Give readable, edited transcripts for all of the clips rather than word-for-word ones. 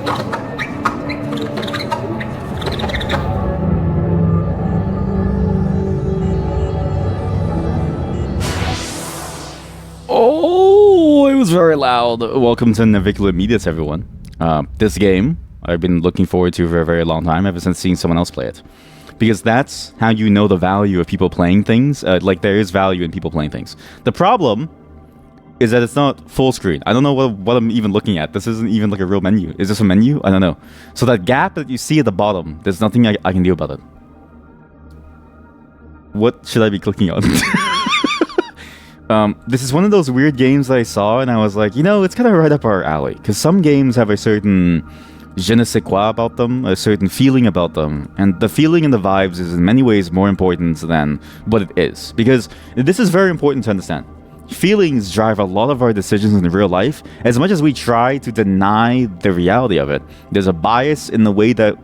Oh, it was very loud. Welcome to Navicula Meatus, everyone. This game I've been looking forward to for a very long time, ever since seeing someone else play it. Because that's how you know the value of people playing things. Like, there is value in people playing things. The problem is that it's not full screen. I don't know what I'm even looking at. This isn't even like a real menu. Is this a menu? I don't know. So that gap that you see at the bottom, there's nothing I can do about it. What should I be clicking on? This is one of those weird games that I saw, and I was like, you know, it's kind of right up our alley. Because some games have a certain je ne sais quoi about them, a certain feeling about them. And the feeling and the vibes is in many ways more important than what it is. Because this is very important to understand. Feelings drive a lot of our decisions in real life. As much as we try to deny the reality of it, there's a bias in the way that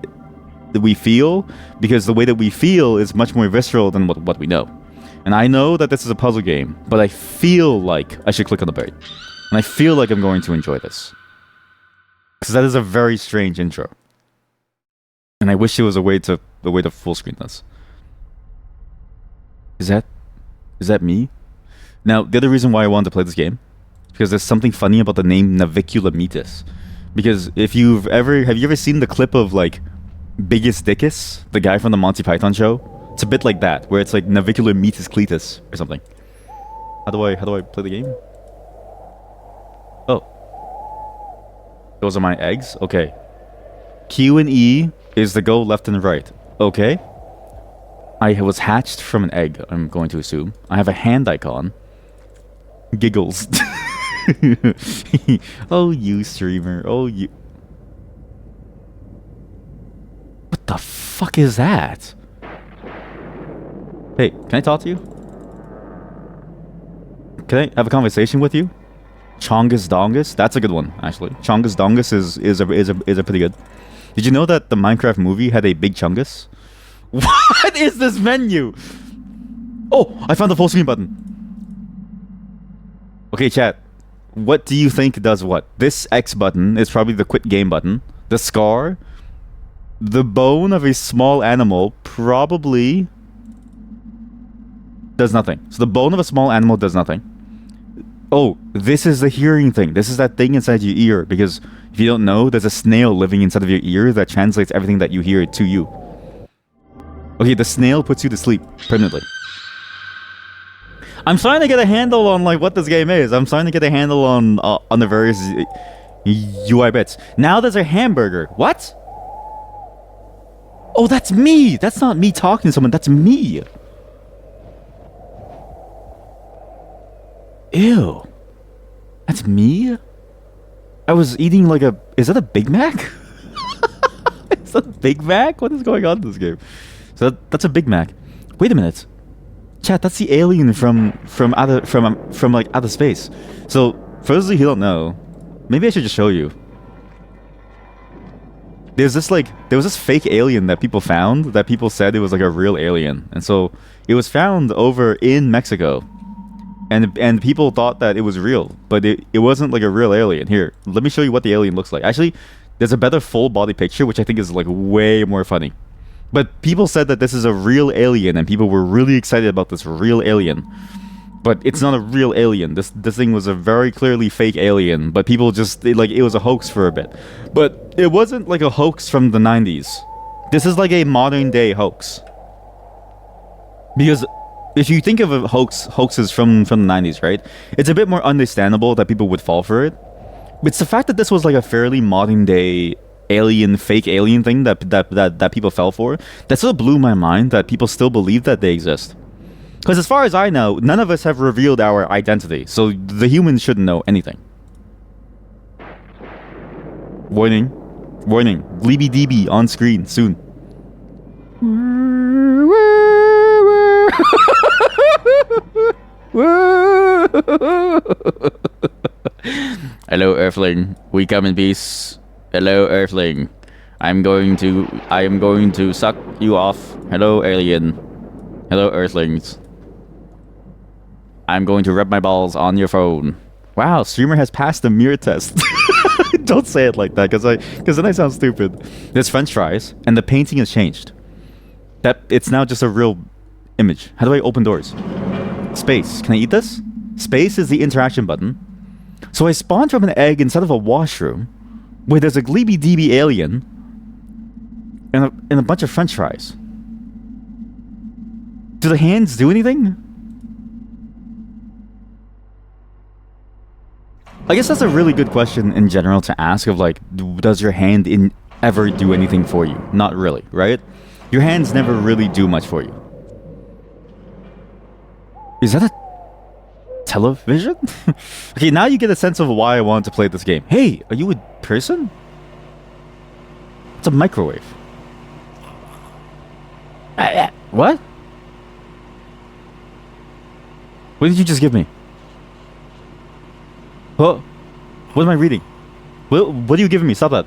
we feel, because the way that we feel is much more visceral than what we know. And I know that this is a puzzle game, but I feel like I should click on the bird. And I feel like I'm going to enjoy this. Because that is a very strange intro. And I wish there was a way to full screen this. Is that me? Now, the other reason why I wanted to play this game, because there's something funny about the name Navicula Meatus. Because have you ever seen the clip of like Biggest Dickus, the guy from the Monty Python show? It's a bit like that, where it's like Navicula Meatus Cletus or something. How do I play the game? Oh. Those are my eggs? Okay. Q and E is the go left and right. Okay. I was hatched from an egg, I'm going to assume. I have a hand icon. Giggles. Oh, you streamer. Oh, you... What the fuck is that? Hey, can I talk to you? Can I have a conversation with you? Chongus Dongus? That's a good one, actually. Chongus Dongus is a pretty good. Did you know that the Minecraft movie had a big Chungus? What is this menu? Oh, I found the full screen button. Okay, chat. What do you think does what? This X button is probably the quit game button. The scar. The bone of a small animal probably does nothing. So the bone of a small animal does nothing. Oh, this is the hearing thing. This is that thing inside your ear. Because if you don't know, there's a snail living inside of your ear that translates everything that you hear to you. Okay, the snail puts you to sleep permanently. I'm starting to get a handle on like what this game is. I'm starting to get a handle on the various UI bits. Now there's a hamburger. What? Oh, that's me. That's not me talking to someone. That's me. Ew. That's me? I was eating like a... Is that a Big Mac? Is that a Big Mac? What is going on in this game? So that's a Big Mac. Wait a minute. Chat, that's the alien from like outer space. So, for those of you who don't know, maybe I should just show you. There was this fake alien that people found, that people said it was like a real alien. And so, it was found over in Mexico. And people thought that it was real, but it wasn't like a real alien. Here, let me show you what the alien looks like. Actually, there's a better full body picture, which I think is like way more funny. But people said that this is a real alien, and people were really excited about this real alien. But it's not a real alien. This thing was a very clearly fake alien, but people just, it was a hoax for a bit. But it wasn't like a hoax from the 90s. This is like a modern day hoax. Because if you think of hoaxes from the 90s, right? It's a bit more understandable that people would fall for it. But it's the fact that this was like a fairly modern day fake alien thing that people fell for, that sort of blew my mind that people still believe that they exist. Because as far as I know, none of us have revealed our identity, so the humans shouldn't know anything. Warning. Warning. Gleeby DB on screen soon. Hello, Earthling. We come in peace. Hello, Earthling. I am going to suck you off. Hello, alien. Hello, Earthlings. I'm going to rub my balls on your phone. Wow, streamer has passed the mirror test. Don't say it like that, because then I sound stupid. There's French fries, and the painting has changed. That it's now just a real image. How do I open doors? Space. Can I eat this? Space is the interaction button. So I spawned from an egg inside of a washroom, where there's a gleeby deeby alien, and a bunch of French fries. Do the hands do anything? I guess that's a really good question in general to ask of like, does your hand ever do anything for you? Not really, right? Your hands never really do much for you. Is that a television? Okay, now you get a sense of why I want to play this game. Hey, are you a person? It's a microwave. What? What did you just give me? What? What am I reading? What are you giving me? Stop that.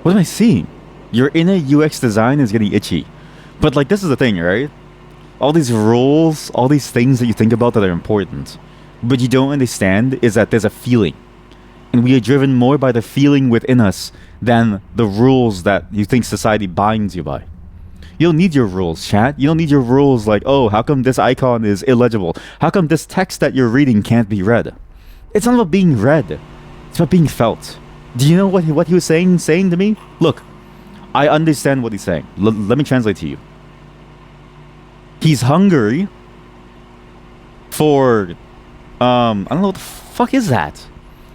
What am I seeing? Your inner UX design is getting itchy. But like, this is the thing, right? All these rules, all these things that you think about that are important, but you don't understand is that there's a feeling. And we are driven more by the feeling within us than the rules that you think society binds you by. You don't need your rules, chat. You don't need your rules like, oh, how come this icon is illegible? How come this text that you're reading can't be read? It's not about being read. It's about being felt. Do you know what he was saying to me? Look, I understand what he's saying. Let me translate to you. He's hungry for, I don't know what the fuck is that?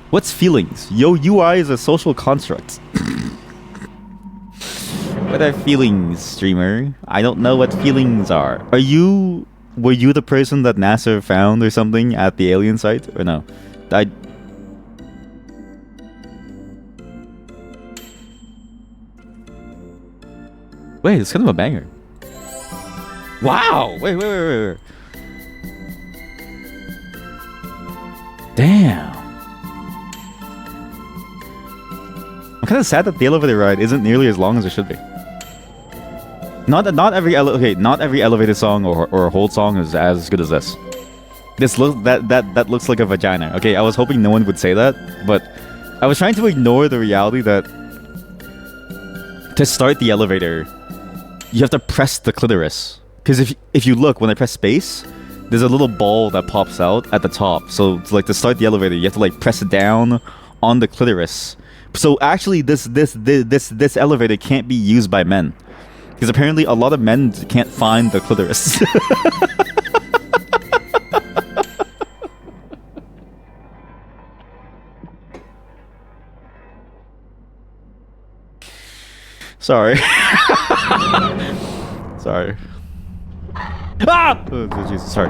What's feelings? Yo, UI is a social construct. What are feelings, streamer? I don't know what feelings are. Were you the person that NASA found or something at the alien site? Or no? Wait, it's kind of a banger. Wow! Wait. Damn. I'm kind of sad that the elevator ride isn't nearly as long as it should be. Not every elevator song or a hold song is as good as this. That looks like a vagina. Okay, I was hoping no one would say that, but I was trying to ignore the reality that to start the elevator, you have to press the clitoris. Because if you look, when I press space, there's a little ball that pops out at the top. So to start the elevator, you have to like press it down on the clitoris. So actually, this elevator can't be used by men, because apparently a lot of men can't find the clitoris. Sorry. Sorry. Ah! Oh, Jesus, sorry.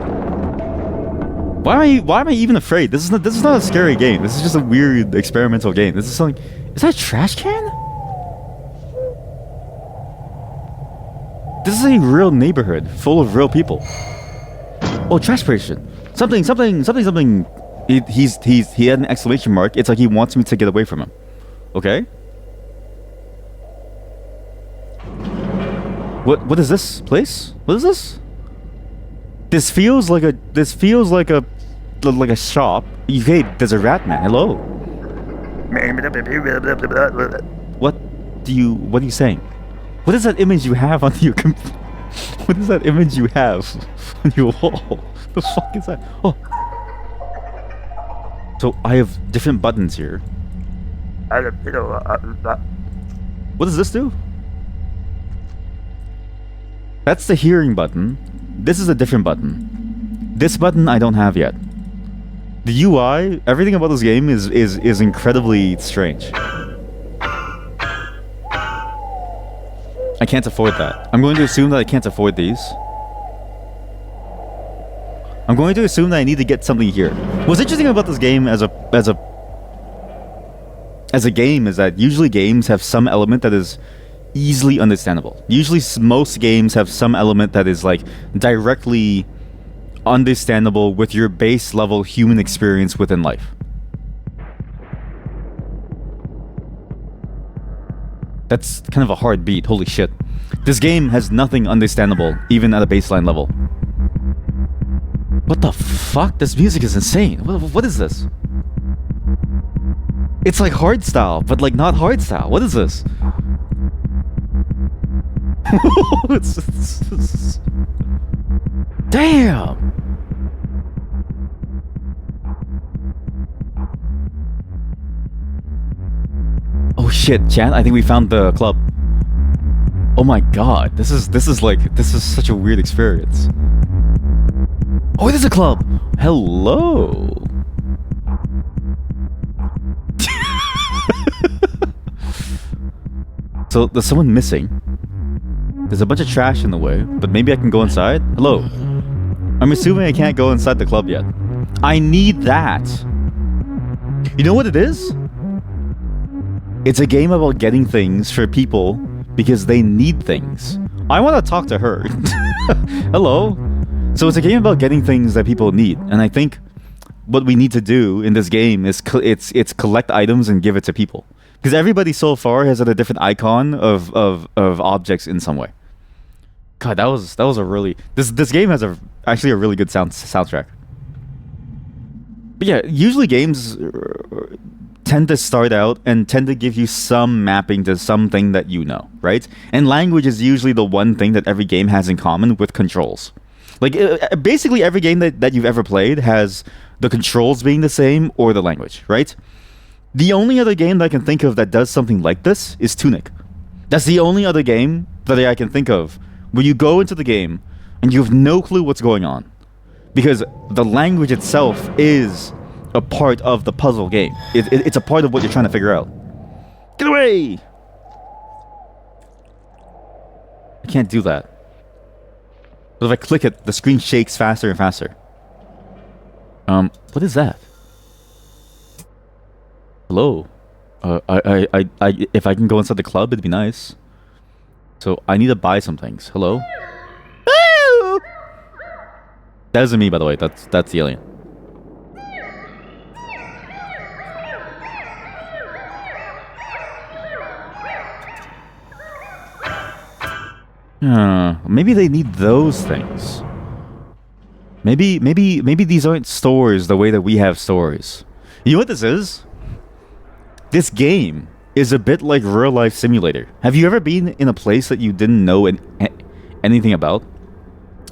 Why am I even afraid? This is not a scary game. This is just a weird experimental game. This is something. Is that a trash can? This is a real neighborhood full of real people. Oh, trash person. Something. He had an exclamation mark. It's like he wants me to get away from him. Okay. What is this place? What is this? This feels like a shop. Hey, there's a rat man. Hello. What are you saying? What is that image you have on your what is that image you have on your wall? The fuck is that? Oh. So I have different buttons here. What does this do? That's the hearing button. This is a different button. This button I don't have yet. The UI, everything about this game is incredibly strange. I can't afford that. I'm going to assume that I can't afford these. I'm going to assume that I need to get something here. What's interesting about this game as a game is that usually games have some element that is easily understandable. Usually most games have some element that is like directly understandable with your base level human experience within life. That's kind of a hard beat. Holy shit. This game has nothing understandable, even at a baseline level. What the fuck? This music is insane. What is this? It's like hardstyle, but like not hardstyle. What is this? Damn! Oh shit, chat, I think we found the club. Oh my god, this is such a weird experience. Oh, it is a club! Hello! So, there's someone missing. There's a bunch of trash in the way, but maybe I can go inside? Hello? I'm assuming I can't go inside the club yet. I need that! You know what it is? It's a game about getting things for people because they need things. I want to talk to her. Hello? So it's a game about getting things that people need, and I think what we need to do in this game is it's collect items and give it to people. Because everybody so far has had a different icon of objects in some way. God, that was a really this game has actually a really good soundtrack. But yeah, usually games tend to start out and tend to give you some mapping to something that you know, right? And language is usually the one thing that every game has in common with controls. Like basically every game that you've ever played has the controls being the same or the language, right? The only other game that I can think of that does something like this is Tunic. That's the only other game that I can think of where you go into the game and you have no clue what's going on. Because the language itself is a part of the puzzle game. It's a part of what you're trying to figure out. Get away! I can't do that. But if I click it, the screen shakes faster and faster. What is that? Hello? If I can go inside the club, it'd be nice. So, I need to buy some things. Hello? That isn't me, by the way. That's the alien. Maybe they need those things. Maybe these aren't stores the way that we have stores. You know what this is? This game is a bit like real life simulator. Have you ever been in a place that you didn't know anything about?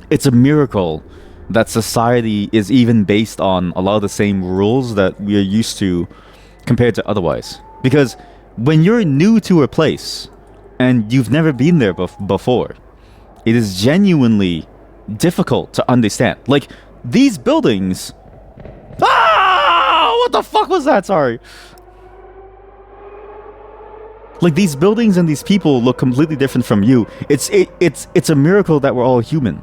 It's a miracle that society is even based on a lot of the same rules that we are used to compared to otherwise. Because when you're new to a place and you've never been there before, it is genuinely difficult to understand. Like, these buildings... Ah! What the fuck was that? Sorry. Like, these buildings and these people look completely different from you. It's a miracle that we're all human.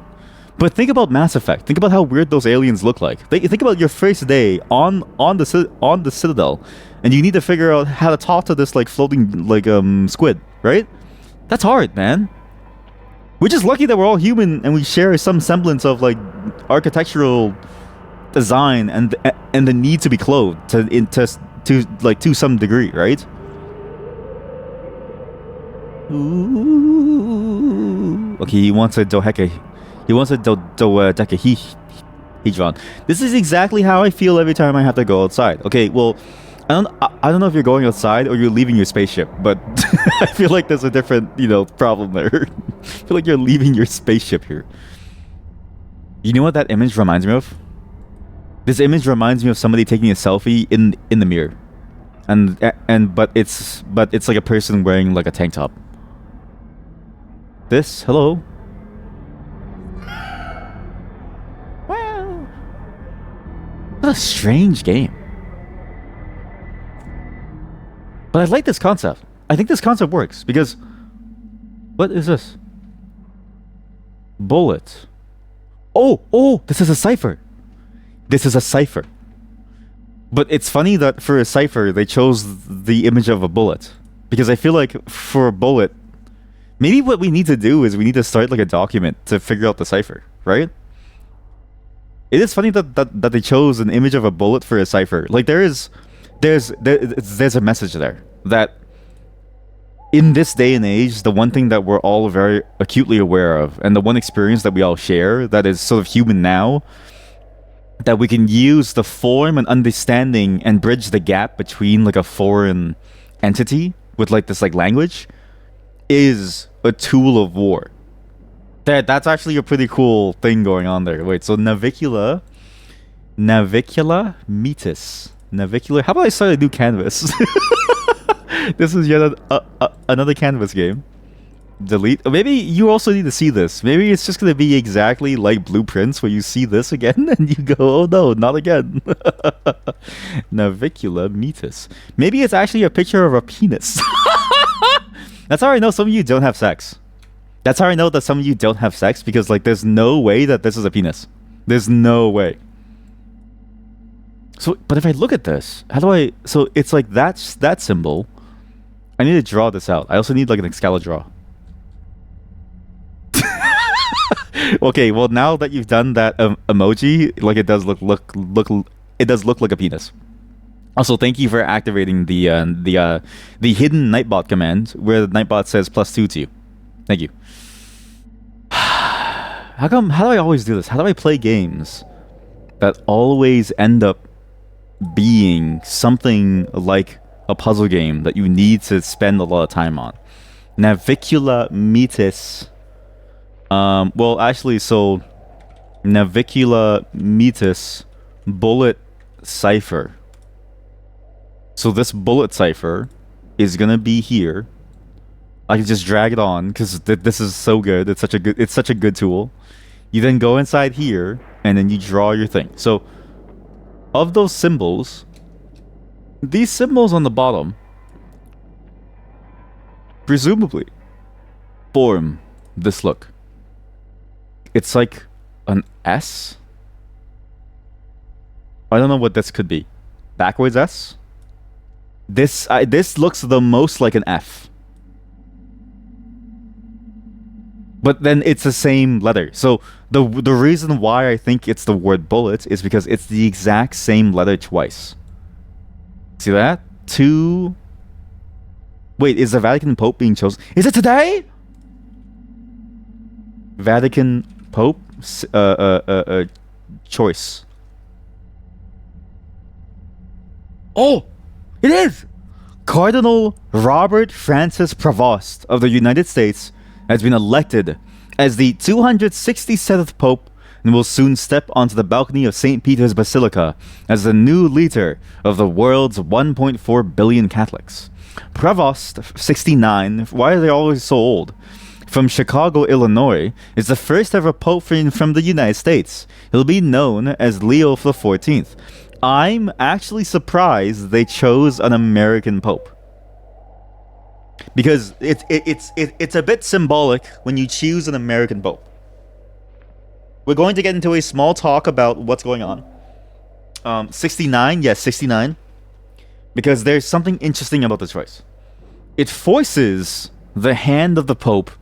But think about Mass Effect. Think about how weird those aliens look like. Think about your first day on the Citadel, and you need to figure out how to talk to this like floating like squid, right? That's hard, man. We're just lucky that we're all human and we share some semblance of like architectural design and the need to be clothed to some degree, right? Ooh. Okay, he wants a Doheka. He wants a Dodecahedron. This is exactly how I feel every time I have to go outside. Okay, well, I don't know if you're going outside or you're leaving your spaceship, but I feel like there's a different, problem there. I feel like you're leaving your spaceship here. You know what that image reminds me of? This image reminds me of somebody taking a selfie in the mirror. But it's like a person wearing like a tank top. Hello? Wow. What a strange game. But I like this concept. I think this concept works because... What is this? Bullet. Oh, this is a cipher. This is a cipher. But it's funny that for a cipher, they chose the image of a bullet. Because I feel like for a bullet, maybe what we need to do is we need to start like a document to figure out the cipher, right? It is funny that they chose an image of a bullet for a cipher. Like there's a message there that in this day and age, the one thing that we're all very acutely aware of, and the one experience that we all share that is sort of human now, that we can use the form and understanding and bridge the gap between like a foreign entity with like this like language is a tool of war. That's actually a pretty cool thing going on there. Wait, so Navicula Meatus. Navicular. How about I start a new canvas? This is yet another canvas game. Delete. Maybe you also need to see this. Maybe it's just going to be exactly like Blueprints where you see this again and you go, oh no, not again. Navicula Meatus. Maybe it's actually a picture of a penis. That's how I know some of you don't have sex. That's how I know that some of you don't have sex, because like there's no way that this is a penis. There's no way. So, but if I look at this, how do I... So it's like that's that symbol. I need to draw this out. I also need like an Excalidraw. Okay, well now that you've done that emoji, like it does look it does look like a penis. Also, thank you for activating the hidden Nightbot command, where the Nightbot says +2 to you. Thank you. How do I always do this? How do I play games that always end up being something like a puzzle game that you need to spend a lot of time on? Navicula Meatus. Well, actually, so Navicula Meatus bullet cipher. So this bullet cipher is gonna be here. I can just drag it on because this is so good. It's such a good tool. You then go inside here and then you draw your thing. So of those symbols, these symbols on the bottom presumably form this look. It's like an S. I don't know what this could be. Backwards S? This looks the most like an F. But then it's the same letter. So the reason why I think it's the word bullet is because it's the exact same letter twice. See that? Wait, is the Vatican Pope being chosen? Is it today? Vatican Pope choice. Oh, it is! Cardinal Robert Francis Prevost of the United States has been elected as the 267th Pope and will soon step onto the balcony of St. Peter's Basilica as the new leader of the world's 1.4 billion Catholics. Prevost, 69, why are they always so old? From Chicago, Illinois, is the first ever Pope from the United States. He'll be known as Leo XIV. I'm actually surprised they chose an American Pope, because it's a bit symbolic when you choose an American Pope. We're going to get into a small talk about what's going on. 69, yes, 69, because there's something interesting about the choice. It forces the hand of the Pope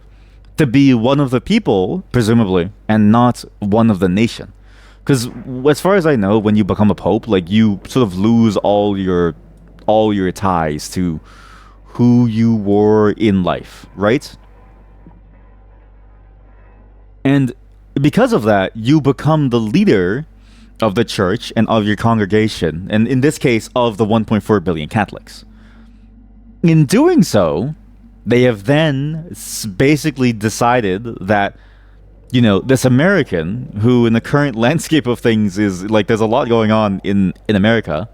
to be one of the people, presumably, and not one of the nation. Because as far as I know, when you become a pope, like you sort of lose all your ties to who you were in life, right? And because of that, you become the leader of the church and of your congregation, and in this case, of the 1.4 billion Catholics. In doing so, they have then basically decided that, you know, this American, who in the current landscape of things is like there's a lot going on in America,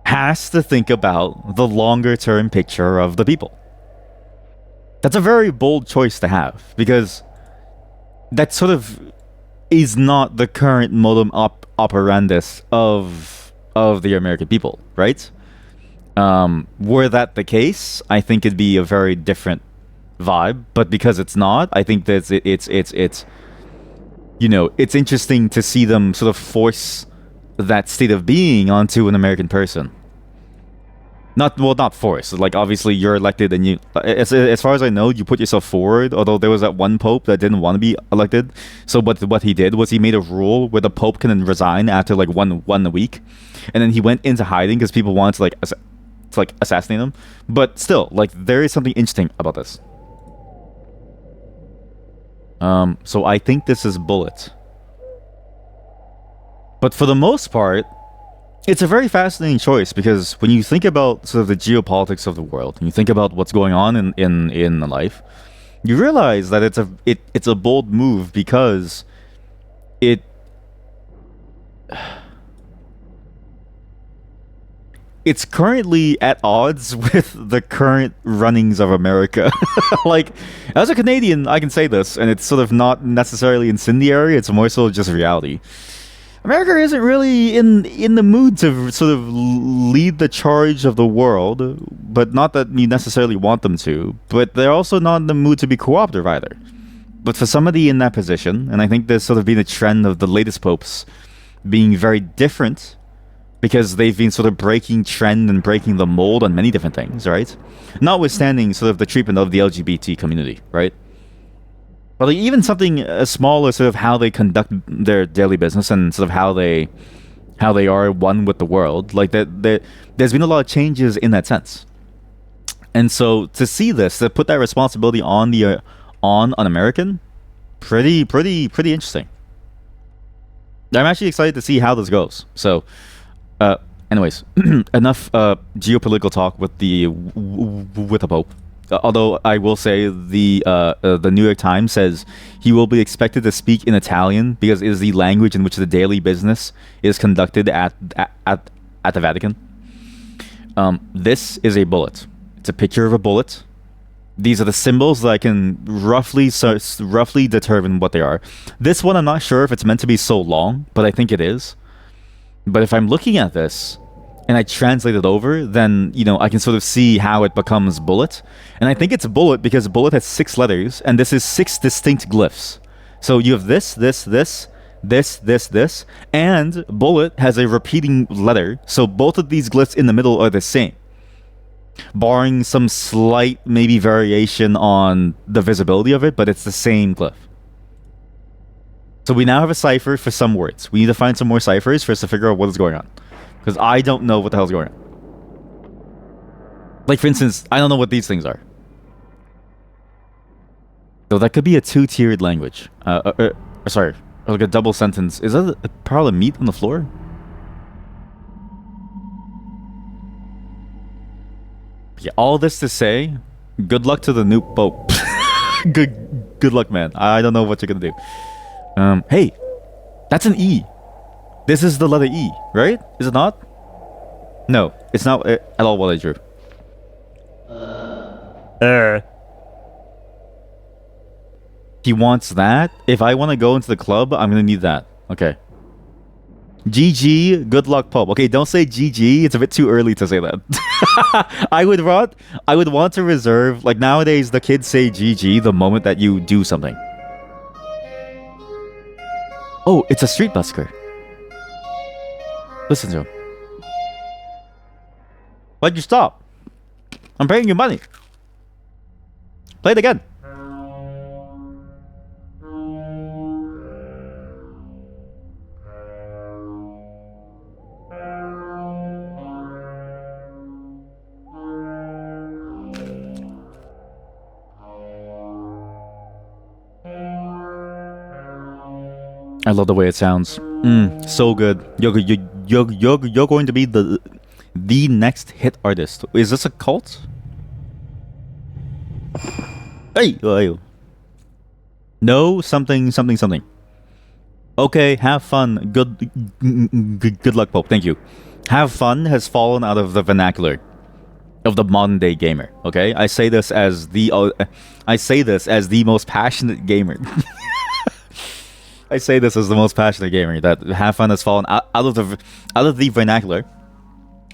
has to think about the longer term picture of the people. That's a very bold choice to have, because that sort of is not the current modum operandus of the American people, right? Were that the case, I think it'd be a very different vibe, but because it's not, I think that it's you know, it's interesting to see them sort of force that state of being onto an American person. Not force, like obviously you're elected and you, as far as I know, you put yourself forward, although there was that one pope that didn't want to be elected. So what he did was he made a rule where the pope can resign after like one week, and then he went into hiding because people wanted to assassinate him. But still, like, there is something interesting about this. So I think this is bullet. But for the most part, it's a very fascinating choice because when you think about sort of the geopolitics of the world, and you think about what's going on in life, you realize that it's a bold move because it it's currently at odds with the current runnings of America. Like, as a Canadian, I can say this, and it's sort of not necessarily incendiary, it's more so just reality. America isn't really in the mood to sort of lead the charge of the world, but not that you necessarily want them to, but they're also not in the mood to be cooperative either. But for somebody in that position, and I think there's sort of been a trend of the latest popes being very different because they've been sort of breaking trend and breaking the mold on many different things, right? Notwithstanding sort of the treatment of the LGBT community, right? But like even something as small as sort of how they conduct their daily business and sort of how they are one with the world, like that there's been a lot of changes in that sense. And so to see this, to put that responsibility on the on an American, pretty interesting. I'm actually excited to see how this goes. So, anyways, enough geopolitical talk with the Pope. Although I will say the New York Times says he will be expected to speak in Italian because it is the language in which the daily business is conducted at the Vatican. This is a bullet. It's a picture of a bullet. These are the symbols that I can roughly determine what they are. This one I'm not sure if it's meant to be so long, but I think it is. But if I'm looking at this and I translate it over, then, you know, I can sort of see how it becomes bullet. And I think it's bullet because bullet has 6 letters, and this is 6 distinct glyphs. So you have this, and bullet has a repeating letter, so both of these glyphs in the middle are the same. Barring some slight, maybe, variation on the visibility of it, but it's the same glyph. So we now have a cipher for some words. We need to find some more ciphers for us to figure out what is going on. Because I don't know what the hell's going on. Like, for instance, I don't know what these things are. So that could be a 2-tiered language. Sorry, like a double sentence. Is that a pile of meat on the floor? Yeah, all this to say, good luck to the new Pope. good luck, man. I don't know what you're gonna do. Hey, that's an E. This is the letter E, right? Is it not? No, it's not at all what I drew. He wants that? If I want to go into the club, I'm going to need that. Okay. GG, good luck, Pope. Okay, don't say GG. It's a bit too early to say that. I would want to reserve, like nowadays the kids say GG the moment that you do something. Oh, it's a street busker. Listen to him. Why'd you stop? I'm paying you money. Play it again. I love the way it sounds. So good. You're going to be the next hit artist. Is this a cult? Hey. No, something. Okay, have fun. Good luck, Pope. Thank you. Have fun has fallen out of the vernacular of the modern day gamer. Okay, I say this as the most passionate gamer. I say this as the most passionate gamer, that have fun has fallen out of the vernacular.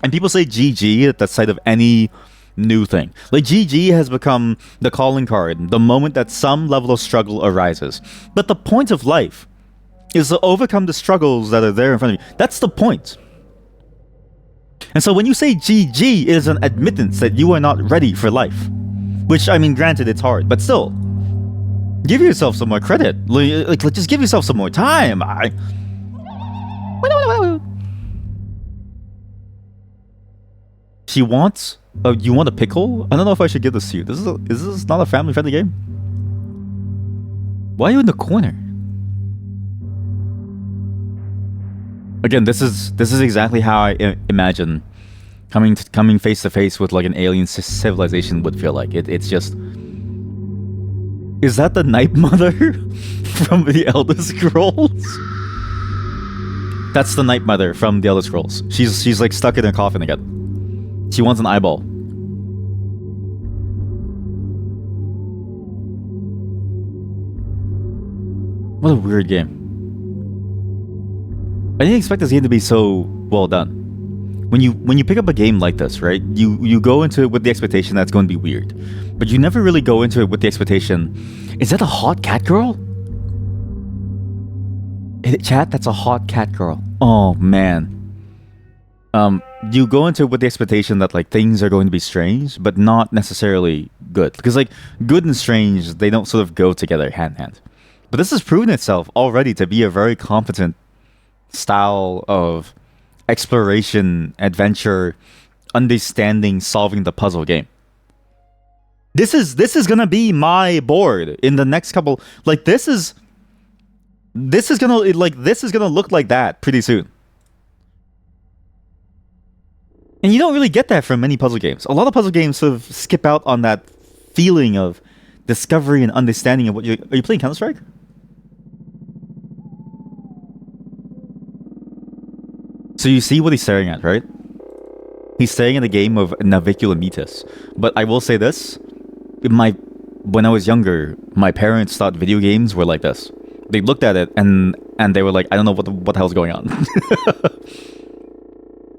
And people say GG at the sight of any new thing. Like, GG has become the calling card the moment that some level of struggle arises. But the point of life is to overcome the struggles that are there in front of you. That's the point. And so when you say GG, it is an admittance that you are not ready for life. Which, I mean, granted, it's hard, but still. Give yourself some more credit. Like, just give yourself some more time. She wants... you want a pickle? I don't know if I should give this to you. Is this not a family-friendly game? Why are you in the corner? Again, this is exactly how I imagine coming face to face with like an alien civilization would feel like. It's just, is that the Night Mother from the Elder Scrolls? That's the Night Mother from the Elder Scrolls. She's like stuck in her coffin again. She wants an eyeball. What a weird game. I didn't expect this game to be so well done. When you pick up a game like this, right? You go into it with the expectation that it's going to be weird, but you never really go into it with the expectation, is that a hot cat girl? Chat, that's a hot cat girl. Oh man. You go into it with the expectation that like things are going to be strange, but not necessarily good, because like good and strange, they don't sort of go together hand in hand. But this has proven itself already to be a very competent style of exploration, adventure, understanding, solving the puzzle game. This is gonna be my board in the next couple. Like this is gonna look like that pretty soon. And you don't really get that from many puzzle games. A lot of puzzle games sort of skip out on that feeling of discovery and understanding of what you are you playing Counter-Strike? So you see what he's staring at, right? He's staring at a game of Navicula Meatus. But I will say this, when I was younger, my parents thought video games were like this. They looked at it and they were like, I don't know what the hell's going on.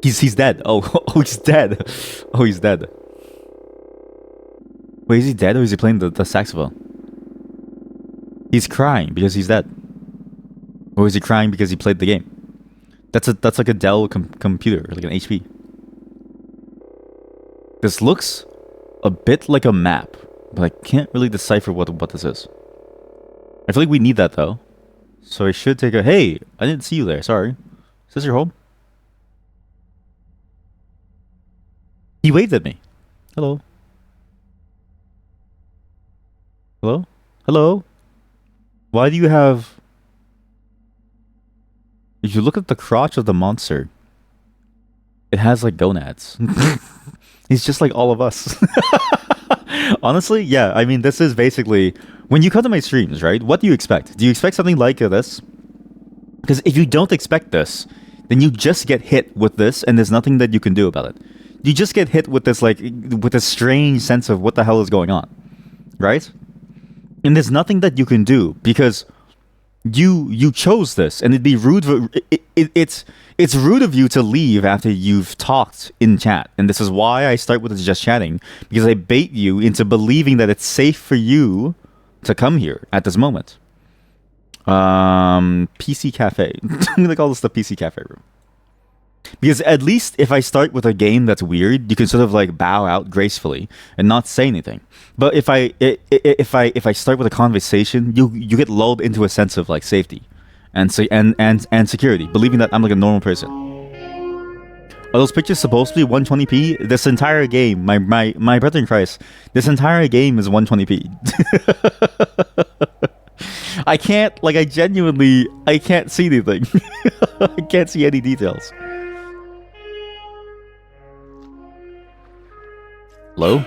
he's dead. Oh, he's dead. Oh, he's dead. Wait, is he dead or is he playing the saxophone? He's crying because he's dead. Or is he crying because he played the game? That's like a Dell computer, like an HP. This looks a bit like a map, but I can't really decipher what this is. I feel like we need that though. So I should take a... Hey, I didn't see you there, sorry. Is this your home? He waved at me. Hello. Hello? Hello? Why do you have... If you look at the crotch of the monster, it has like gonads. He's just like all of us. Honestly, yeah, I mean, this is basically... When you come to my streams, right? What do you expect? Do you expect something like this? Because if you don't expect this, then you just get hit with this and there's nothing that you can do about it. You just get hit with this, like, with a strange sense of what the hell is going on. Right? And there's nothing that you can do because... You chose this, and it'd be rude. It's rude of you to leave after you've talked in chat, and this is why I start with just chatting, because I bait you into believing that it's safe for you to come here at this moment. PC Cafe. I'm gonna call this the PC Cafe room. Because at least if I start with a game that's weird, you can sort of like bow out gracefully and not say anything. But if I start with a conversation, you get lulled into a sense of like safety and security, believing that I'm like a normal person. Are those pictures supposed to be 120p? This entire game, my brother in Christ, this entire game is 120p. I can't see anything. I can't see any details. Hello?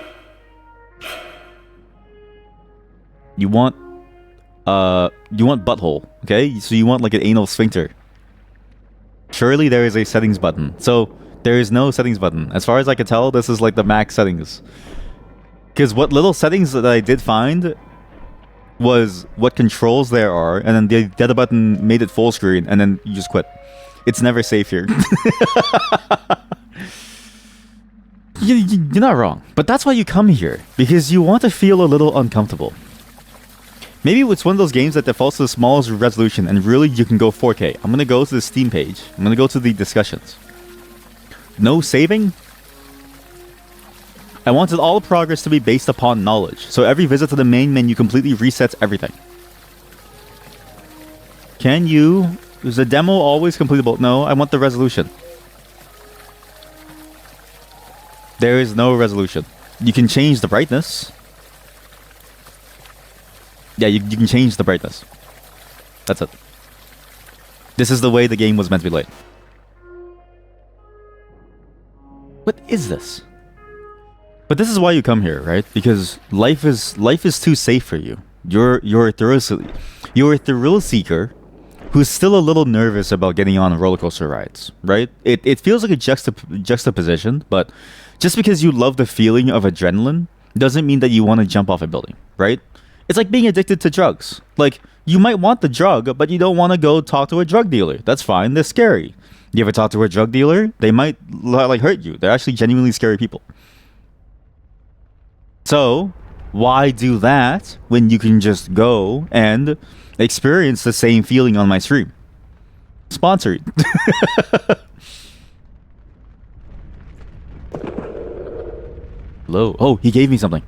You want butthole, okay? So you want like an anal sphincter. Surely there is a settings button. So there is no settings button. As far as I can tell, this is like the max settings. Because what little settings that I did find was what controls there are, and then the other button made it full screen, and then you just quit. It's never safe here. You're not wrong, but that's why you come here, because you want to feel a little uncomfortable. Maybe it's one of those games that defaults to the smallest resolution, and really you can go 4K. I'm gonna go to the Steam page. I'm gonna go to the discussions. No saving? I wanted all progress to be based upon knowledge, so every visit to the main menu completely resets everything. Can you... Is the demo always completable? No, I want the resolution. There is no resolution. You can change the brightness. Yeah, you can change the brightness. That's it. This is the way the game was meant to be played. What is this? But this is why you come here, right? Because life is too safe for you. You're a thrill seeker who's still a little nervous about getting on roller coaster rides, right? It feels like a juxtaposition, but just because you love the feeling of adrenaline doesn't mean that you want to jump off a building, right? It's like being addicted to drugs. Like, you might want the drug, but you don't want to go talk to a drug dealer. That's fine. They're scary. You ever talk to a drug dealer? They might like hurt you. They're actually genuinely scary people. So, why do that when you can just go and experience the same feeling on my stream? Sponsored. Hello. Oh, he gave me something.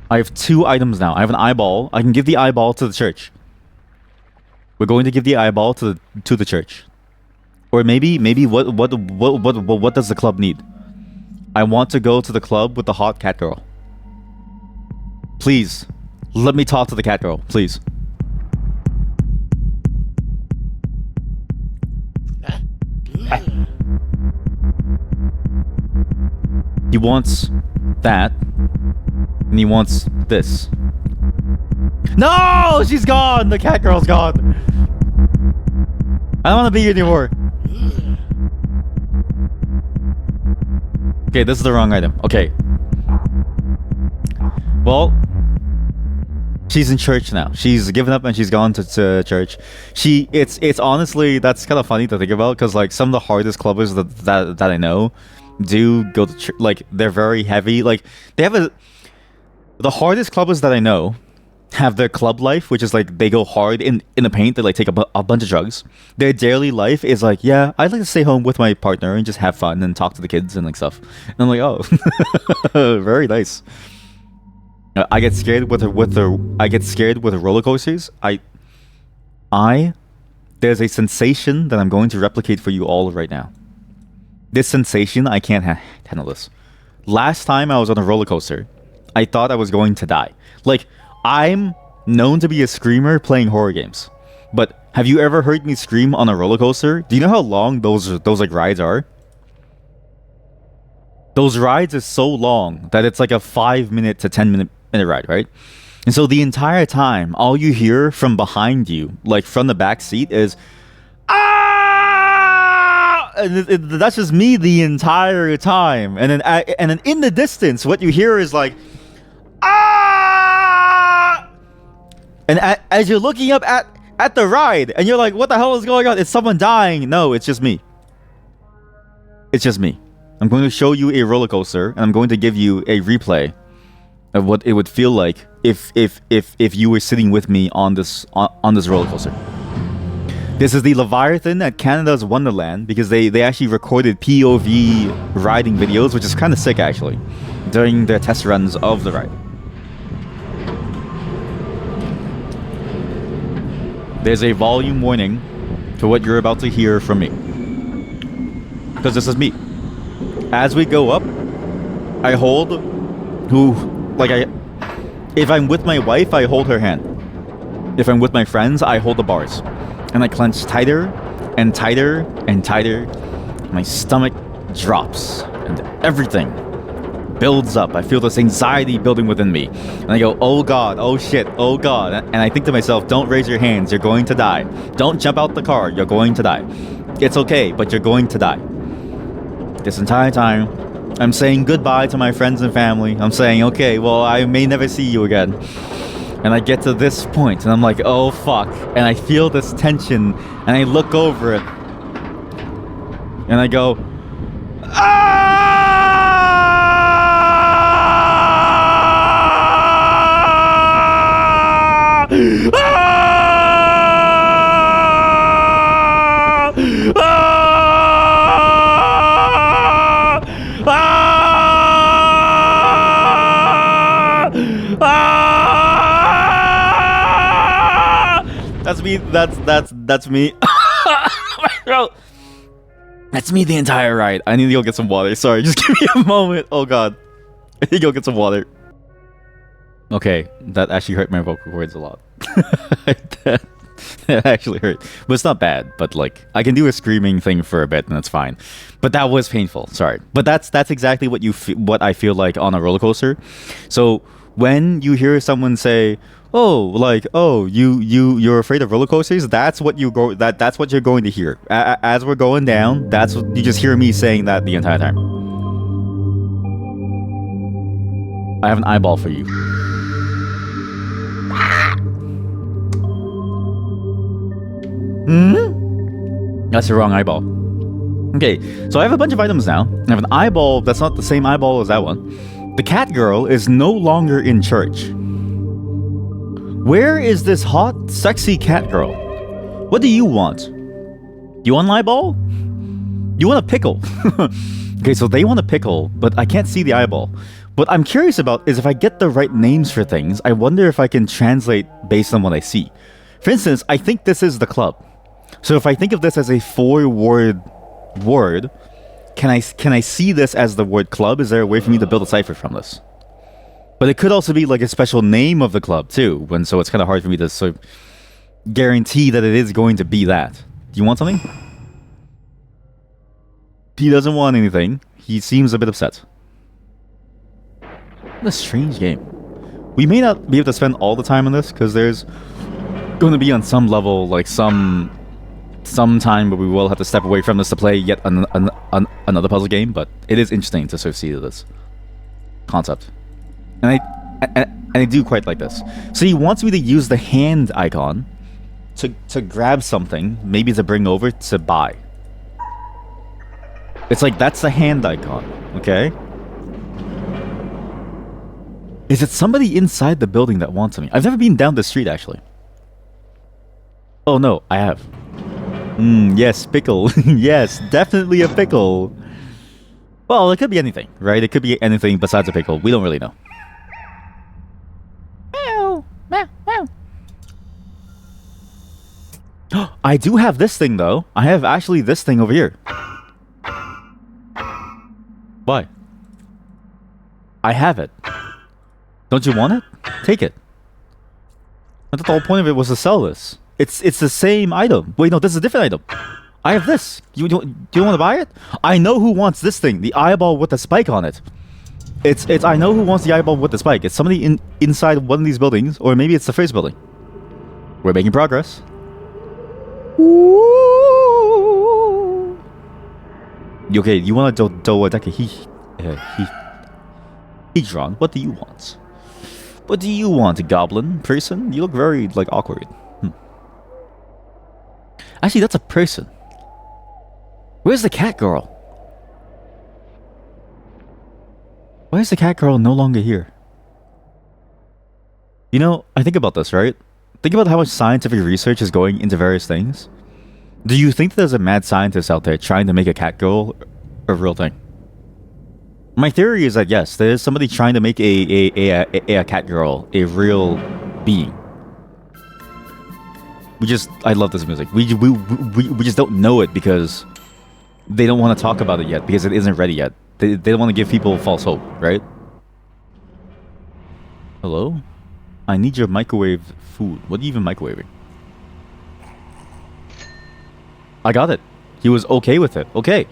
I have 2 items now. I have an eyeball. I can give the eyeball to the church. We're going to give the eyeball to the church. Or maybe what does the club need? I want to go to the club with the hot cat girl. Please, let me talk to the cat girl, please. He wants that, and he wants this. No, she's gone. The cat girl's gone. I don't want to be here anymore. Okay, this is the wrong item. Okay. Well, she's in church now. She's given up and she's gone to church. It's honestly, that's kind of funny to think about, because like some of the hardest clubbers that I know do go to church. Like, they're very heavy. Like, they have the hardest clubbers that I know have their club life, which is like they go hard in the paint. They like take a bunch of drugs. Their daily life is like, yeah, I'd like to stay home with my partner and just have fun and talk to the kids and like stuff. And I'm like, oh, very nice. I get scared with roller coasters. There's a sensation that I'm going to replicate for you all right now. This sensation, I can't handle this. Last time I was on a roller coaster, I thought I was going to die. Like, I'm known to be a screamer playing horror games, but have you ever heard me scream on a roller coaster? Do you know how long those like rides are? Those rides are so long that it's like a 5-minute to 10-minute ride, right? And so the entire time, all you hear from behind you, like from the back seat, is ah! And that's just me the entire time. And then in the distance, what you hear is like ah! And as you're looking up at the ride, and you're like, what the hell is going on? Is someone dying? No, it's just me. It's just me. I'm going to show you a roller coaster, and I'm going to give you a replay of what it would feel like if you were sitting with me on this roller coaster. This is the Leviathan at Canada's Wonderland, because they actually recorded POV riding videos, which is kind of sick actually, during their test runs of the ride. There's a volume warning to what you're about to hear from me, because this is me. As we go up, I hold if I'm with my wife, I hold her hand. If I'm with my friends, I hold the bars. And I clench tighter and tighter and tighter. My stomach drops and everything builds up. I feel this anxiety building within me. And I go, oh God, oh shit, oh God. And I think to myself, don't raise your hands, you're going to die. Don't jump out the car, you're going to die. It's okay, but you're going to die. This entire time, I'm saying goodbye to my friends and family. I'm saying, okay, well, I may never see you again. And I get to this point, and I'm like, oh, fuck. And I feel this tension, and I look over it. And I go, ah! Ah! Ah! That's me. That's me. That's me the entire ride. I need to go get some water. Sorry, just give me a moment. Oh God, I need to go get some water. Okay, that actually hurt my vocal cords a lot. It actually hurt. But it's not bad. But like, I can do a screaming thing for a bit, and that's fine. But that was painful. Sorry. But that's exactly what what I feel like on a roller coaster. So when you hear someone say, "Oh, like, oh, you're afraid of roller coasters," that's what that's what you're going to hear as we're going down. That's what you just hear me saying that the entire time. I have an eyeball for you. That's the wrong eyeball. Okay, so I have a bunch of items now. I have an eyeball that's not the same eyeball as that one. The cat girl is no longer in church. Where is this hot, sexy cat girl? What do you want? You want an eyeball? You want a pickle? Okay, so they want a pickle, but I can't see the eyeball. What I'm curious about is if I get the right names for things, I wonder if I can translate based on what I see. For instance, I think this is the club. So if I think of this as a 4-word word, can I see this as the word club? Is there a way for me to build a cipher from this? But it could also be like a special name of the club too, so it's kind of hard for me to sort of guarantee that it is going to be that. Do you want something? He doesn't want anything. He seems a bit upset. What a strange game. We may not be able to spend all the time on this because there's going to be on some level like some time where we will have to step away from this to play yet another puzzle game, but it is interesting to sort of see this concept. And I do quite like this. So he wants me to use the hand icon to grab something, maybe to bring over to buy. It's like, that's the hand icon, okay? Is it somebody inside the building that wants something? I've never been down the street, actually. Oh no, I have. Yes, pickle. Yes, definitely a pickle. Well, it could be anything, right? It could be anything besides a pickle. We don't really know. I do have this thing, though. I have actually this thing over here. Why? I have it. Don't you want it? Take it. I thought the whole point of it was to sell this. It's the same item. Wait, no, this is a different item. I have this. Do you want to buy it? I know who wants this thing. The eyeball with the spike on it. It's I know who wants the eyeball with the spike. It's somebody inside one of these buildings, or maybe it's the first building. We're making progress. Ooh. Okay, you want to Hedron, what do you want? What do you want, goblin person? You look very, like, awkward. Actually, that's a person. Where's the cat girl? Why is the cat girl no longer here? You know, I think about this, right? Think about how much scientific research is going into various things. Do you think there's a mad scientist out there trying to make a cat girl a real thing? My theory is that yes, there is somebody trying to make a cat girl a real being. I love this music. We just don't know it because they don't want to talk about it yet because it isn't ready yet. They don't want to give people false hope, right? Hello? I need your microwave food. What are you even microwaving? I got it. He was okay with it. Okay.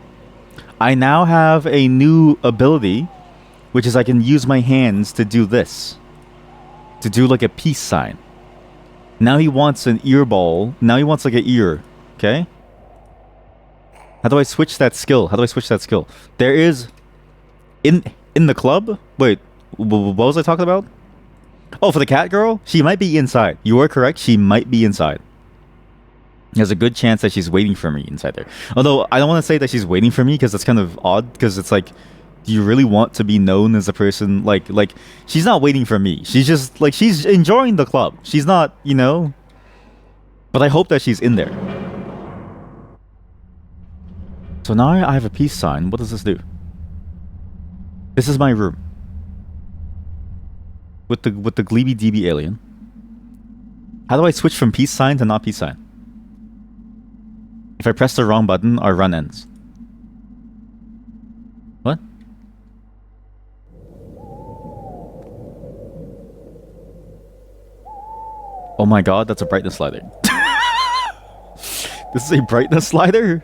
I now have a new ability, which is I can use my hands to do this. To do like a peace sign. Now he wants an ear ball. Now he wants like an ear. Okay? How do I switch that skill? There is... In the club? Wait, what was I talking about? Oh, for the cat girl? She might be inside. You are correct. She might be inside. There's a good chance that she's waiting for me inside there. Although, I don't want to say that she's waiting for me because that's kind of odd. Because it's like, do you really want to be known as a person? Like, she's not waiting for me. She's just, like, she's enjoying the club. She's not, you know. But I hope that she's in there. So now I have a peace sign. What does this do? This is my room. With the Gleeby DB alien. How do I switch from peace sign to not peace sign? If I press the wrong button, our run ends. What? Oh my god, that's a brightness slider. This is a brightness slider?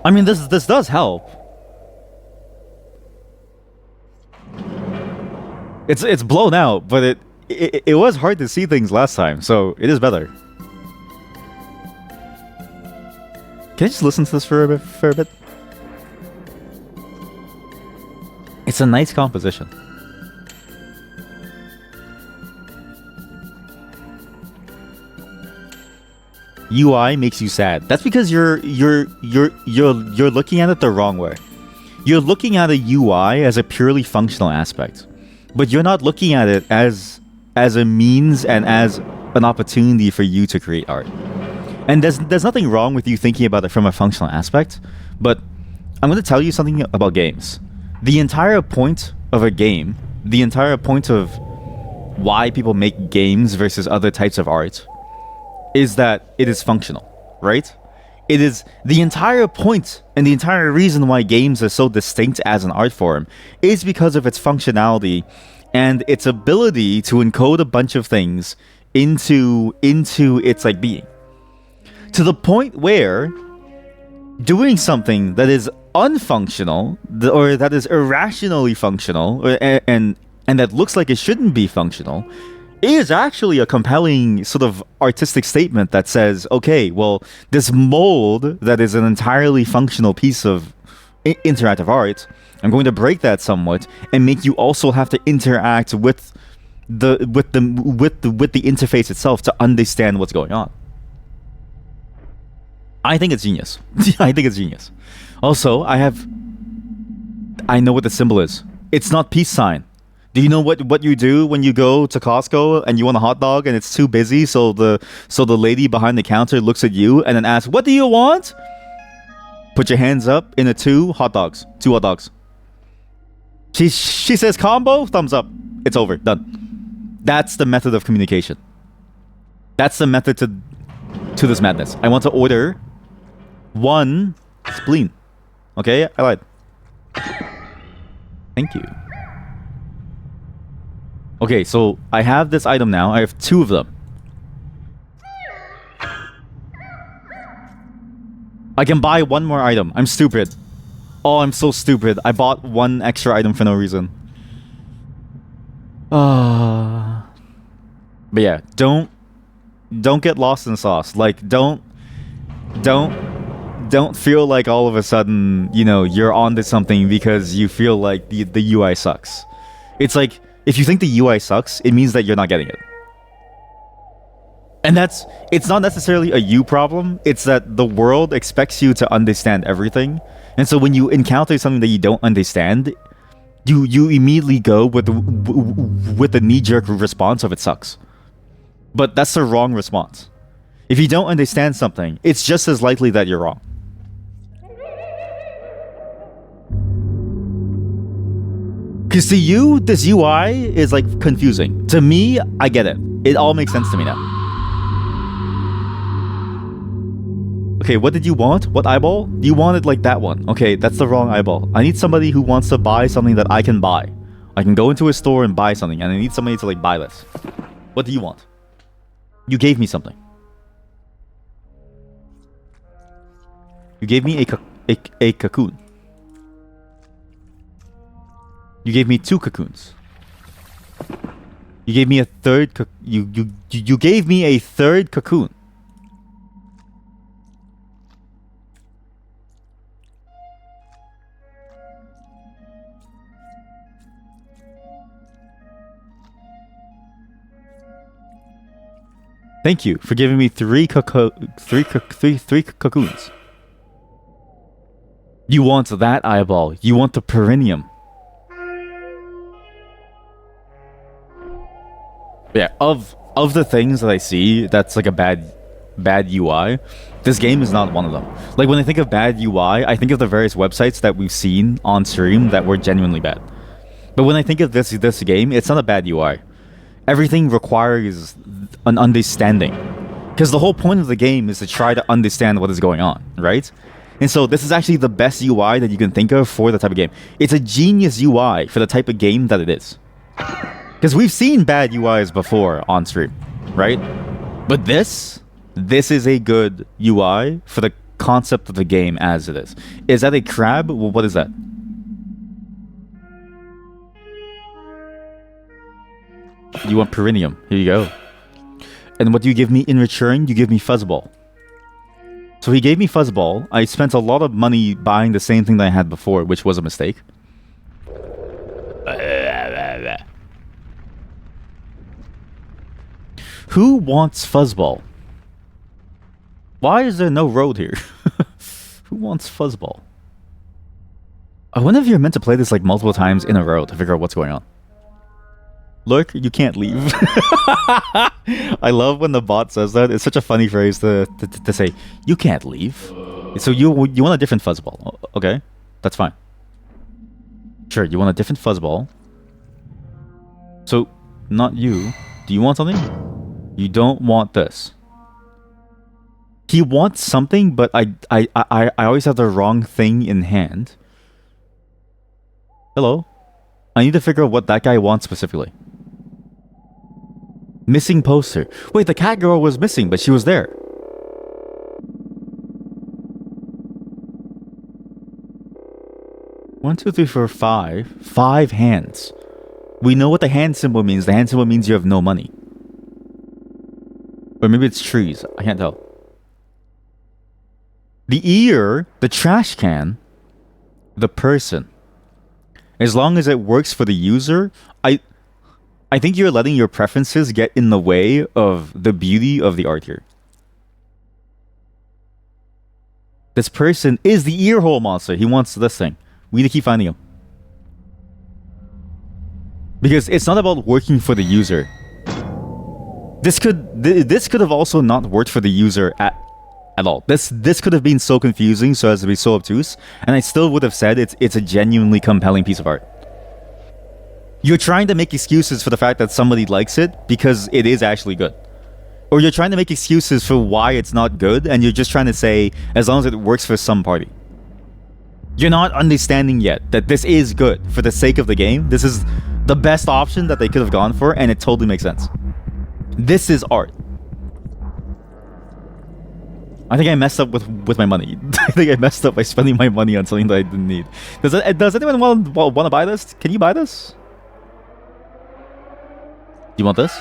I mean, this does help. It's blown out, but it was hard to see things last time, so it is better. Can I just listen to this for a bit? It's a nice composition. UI makes you sad. That's because you're looking at it the wrong way. You're looking at a UI as a purely functional aspect, but you're not looking at it as a means and as an opportunity for you to create art. And there's nothing wrong with you thinking about it from a functional aspect, but I'm going to tell you something about games. The entire point of a game, the entire point of why people make games versus other types of art, is that it is functional, right? It is the entire point and the entire reason why games are so distinct as an art form is because of its functionality and its ability to encode a bunch of things into its like being. To the point where doing something that is unfunctional or that is irrationally functional and that looks like it shouldn't be functional is actually a compelling sort of artistic statement that says, okay, well, this mold that is an entirely functional piece of interactive art, I'm going to break that somewhat and make you also have to interact with the interface itself to understand what's going on. I think it's genius. I think it's genius. Also, I know what the symbol is. It's not peace sign. Do you know what you do when you go to Costco and you want a hot dog and it's too busy, so the lady behind the counter looks at you and then asks, "What do you want?" Put your hands up in a two hot dogs. She says combo, thumbs up. It's over, done. That's the method of communication. That's the method to this madness. I want to order 1 spleen. Okay, I lied. Thank you. Okay, so I have this item now. I have 2 of them. I can buy 1 more item. I'm stupid. Oh, I'm so stupid. I bought 1 extra item for no reason. But yeah, don't get lost in the sauce. Like, don't feel like all of a sudden, you know, you're onto something because you feel like the UI sucks. It's like, if you think the UI sucks, it means that you're not getting it. And it's not necessarily a you problem, it's that the world expects you to understand everything. And so when you encounter something that you don't understand, you immediately go with the knee-jerk response of it sucks. But that's the wrong response. If you don't understand something, it's just as likely that you're wrong. Because to you, this UI is like confusing. To me, I get it. It all makes sense to me now. Okay, what did you want? What eyeball? You wanted like that one. Okay, that's the wrong eyeball. I need somebody who wants to buy something that I can buy. I can go into a store and buy something, and I need somebody to like buy this. What do you want? You gave me something. You gave me a cocoon. You gave me 2 cocoons. You gave me a third you gave me a third cocoon. Thank you for giving me 3 cocoons. You want that eyeball. You want the perineum. Yeah, of the things that I see that's like a bad UI, this game is not one of them. Like, when I think of bad UI, I think of the various websites that we've seen on stream that were genuinely bad. But when I think of this game, it's not a bad UI. Everything requires an understanding. Because the whole point of the game is to try to understand what is going on, right? And so this is actually the best UI that you can think of for the type of game. It's a genius UI for the type of game that it is. Because we've seen bad UIs before on stream. right? But this is a good UI for the concept of the game as it is. Is that a crab? Well, what is that? You want perineum. Here you go. And what do you give me in return? You give me fuzzball. So he gave me fuzzball. I spent a lot of money buying the same thing that I had before, which was a mistake. Who wants fuzzball? Why is there no road here? Who wants fuzzball? I wonder if you're meant to play this like multiple times in a row to figure out what's going on. Look, you can't leave. I love when the bot says that. It's such a funny phrase to say. You can't leave. So you want a different fuzzball. Okay, that's fine. Sure, you want a different fuzzball. So, not you. Do you want something? You don't want this. He wants something, but I always have the wrong thing in hand. Hello? I need to figure out what that guy wants specifically. Missing poster. Wait, the cat girl was missing, but she was there. One, two, three, four, five. 5 hands. We know what the hand symbol means. The hand symbol means you have no money. Or maybe it's trees. I can't tell. The ear, the trash can, the person. As long as it works for the user, I think you're letting your preferences get in the way of the beauty of the art here. This person is the earhole monster. He wants this thing. We need to keep finding him. Because it's not about working for the user. This could have also not worked for the user at all. This could have been so confusing so as to be so obtuse, and I still would have said it's a genuinely compelling piece of art. You're trying to make excuses for the fact that somebody likes it because it is actually good. Or you're trying to make excuses for why it's not good, and you're just trying to say, as long as it works for some party. You're not understanding yet that this is good for the sake of the game. This is the best option that they could have gone for, and it totally makes sense. This is art. I think I messed up with my money. I think I messed up by spending my money on something that I didn't need. Does anyone want to buy this? Can you buy this? Do you want this?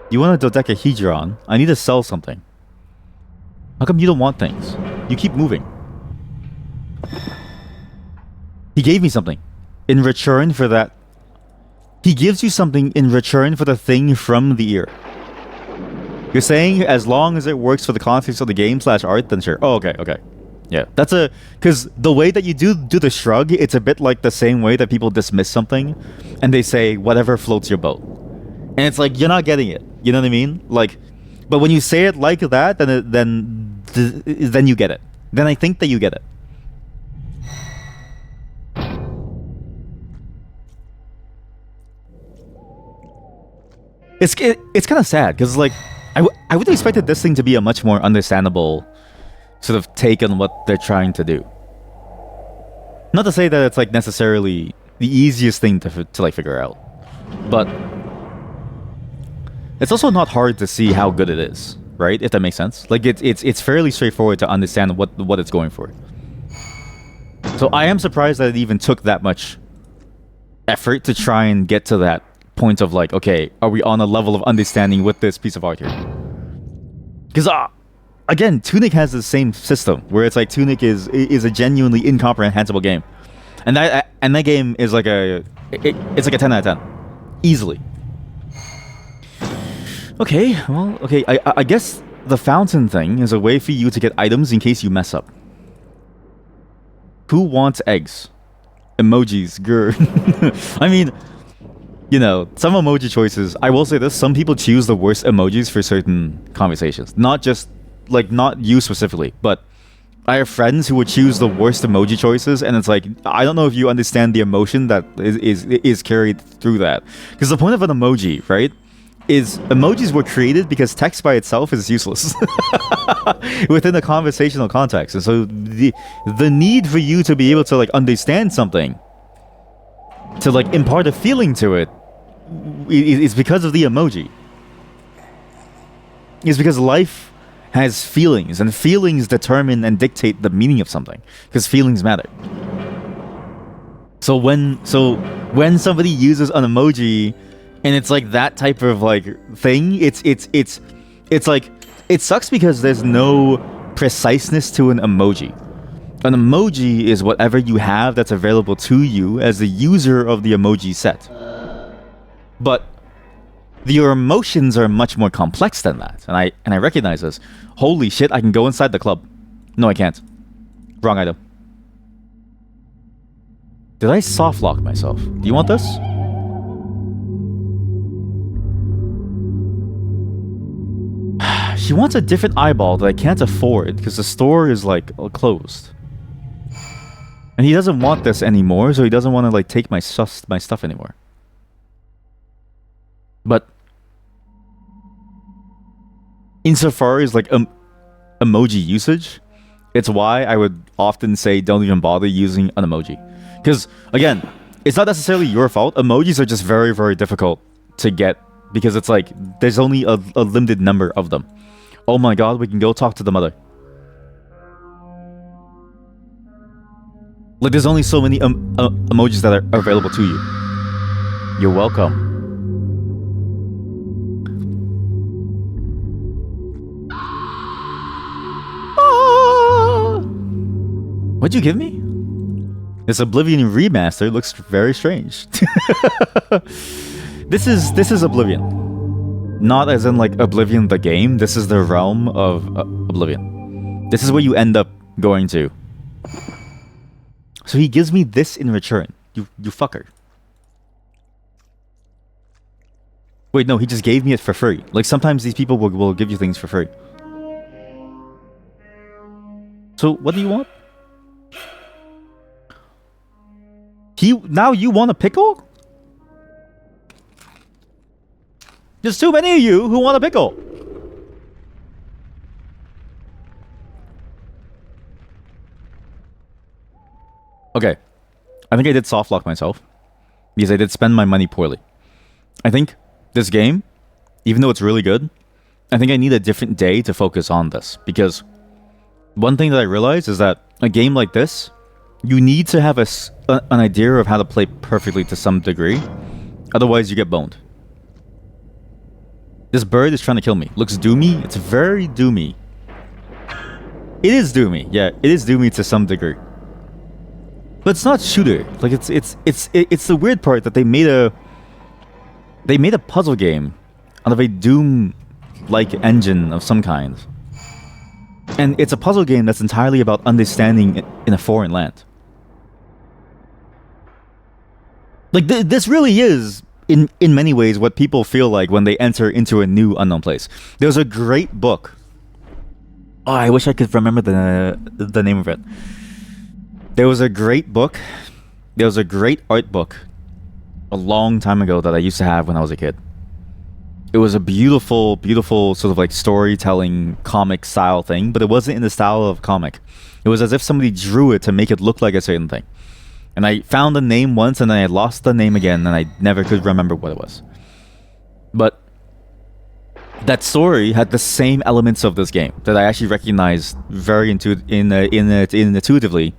You want a dodecahedron? I need to sell something. How come you don't want things? You keep moving. He gave me something. In return for that. He gives you something in return for the thing from the ear. You're saying as long as it works for the context of the game / art, then sure. Oh, okay, okay. Yeah, that's a... Because the way that you do the shrug, it's a bit like the same way that people dismiss something and they say, whatever floats your boat. And it's like, you're not getting it. You know what I mean? Like, but when you say it like that, then you get it. Then I think that you get it. It's kind of sad because like I would have expected this thing to be a much more understandable sort of take on what they're trying to do. Not to say that it's like necessarily the easiest thing to like figure out, but it's also not hard to see how good it is, right? If that makes sense. Like it's fairly straightforward to understand what it's going for. So I am surprised that it even took that much effort to try and get to that point of like, okay, are we on a level of understanding with this piece of art here? Because again, Tunic has the same system where it's like Tunic is a genuinely incomprehensible game, and that game is like it's like a 10 out of 10, easily. Okay, well, okay, I guess the fountain thing is a way for you to get items in case you mess up. Who wants eggs? Emojis, grr. I mean, you know, some emoji choices, I will say this, some people choose the worst emojis for certain conversations. Not just, like, not you specifically, but I have friends who would choose the worst emoji choices, and it's like, I don't know if you understand the emotion that is carried through that. Because the point of an emoji, right, is emojis were created because text by itself is useless within a conversational context. And so the need for you to be able to, like, understand something to like impart a feeling to it, it's because of the emoji. It's because life has feelings, and feelings determine and dictate the meaning of something, because feelings matter. So when somebody uses an emoji and it's like that type of like thing, it's like, it sucks because there's no preciseness to an emoji. An emoji is whatever you have that's available to you as the user of the emoji set. But your emotions are much more complex than that, and I recognize this. Holy shit, I can go inside the club. No, I can't. Wrong item. Did I soft lock myself? Do you want this? She wants a different eyeball that I can't afford because the store is like closed. And he doesn't want this anymore, so he doesn't want to like take my stuff anymore. But insofar as like emoji usage, it's why I would often say don't even bother using an emoji. Because again, it's not necessarily your fault. Emojis are just very, very difficult to get because it's like there's only a limited number of them. Oh my god, we can go talk to the mother. Like there's only so many emojis that are available to you. You're welcome. What'd you give me? This Oblivion remaster looks very strange. This is Oblivion. Not as in like Oblivion the game. This is the realm of Oblivion. This is where you end up going to. So he gives me this in return. You fucker. Wait, no, he just gave me it for free. Like sometimes these people will give you things for free. So what do you want? Now you want a pickle? There's too many of you who want a pickle. Okay. I think I did soft lock myself. Because I did spend my money poorly. I think this game, even though it's really good, I think I need a different day to focus on this. Because one thing that I realized is that a game like this, you need to have an idea of how to play perfectly to some degree. Otherwise, you get boned. This bird is trying to kill me. Looks doomy. It's very doomy. It is doomy. Yeah, it is doomy to some degree. But it's not shooter. Like it's the weird part that they made a puzzle game out of a Doom-like engine of some kind. And it's a puzzle game that's entirely about understanding in a foreign land. Like, this really is, in many ways, what people feel like when they enter into a new unknown place. There's a great book. Oh, I wish I could remember the name of it. There was a great book. There was a great art book a long time ago that I used to have when I was a kid. It was a beautiful, beautiful sort of like storytelling comic style thing, but it wasn't in the style of comic. It was as if somebody drew it to make it look like a certain thing. And I found the name once and then I lost the name again and I never could remember what it was. But that story had the same elements of this game that I actually recognized very intuitively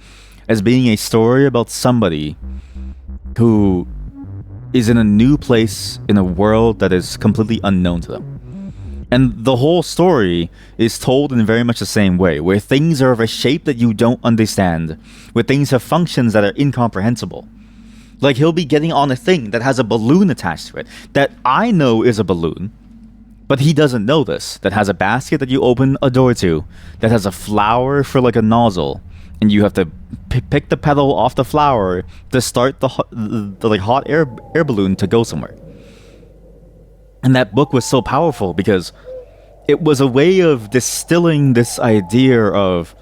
as being a story about somebody who is in a new place in a world that is completely unknown to them. And the whole story is told in very much the same way, where things are of a shape that you don't understand, where things have functions that are incomprehensible. Like he'll be getting on a thing that has a balloon attached to it, that I know is a balloon, but he doesn't know this, that has a basket that you open a door to, that has a flower for like a nozzle, and you have to pick the petal off the flower to start the like hot air balloon to go somewhere. And that book was so powerful because it was a way of distilling this idea of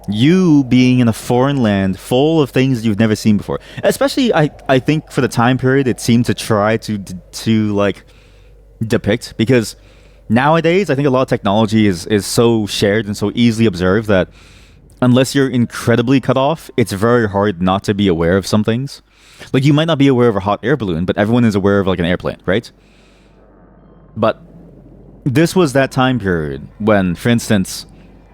you being in a foreign land full of things you've never seen before. Especially, I think for the time period it seemed to try to like depict, because nowadays I think a lot of technology is so shared and so easily observed that unless you're incredibly cut off, it's very hard not to be aware of some things. Like, you might not be aware of a hot air balloon, but everyone is aware of like an airplane, right? But this was that time period when, for instance,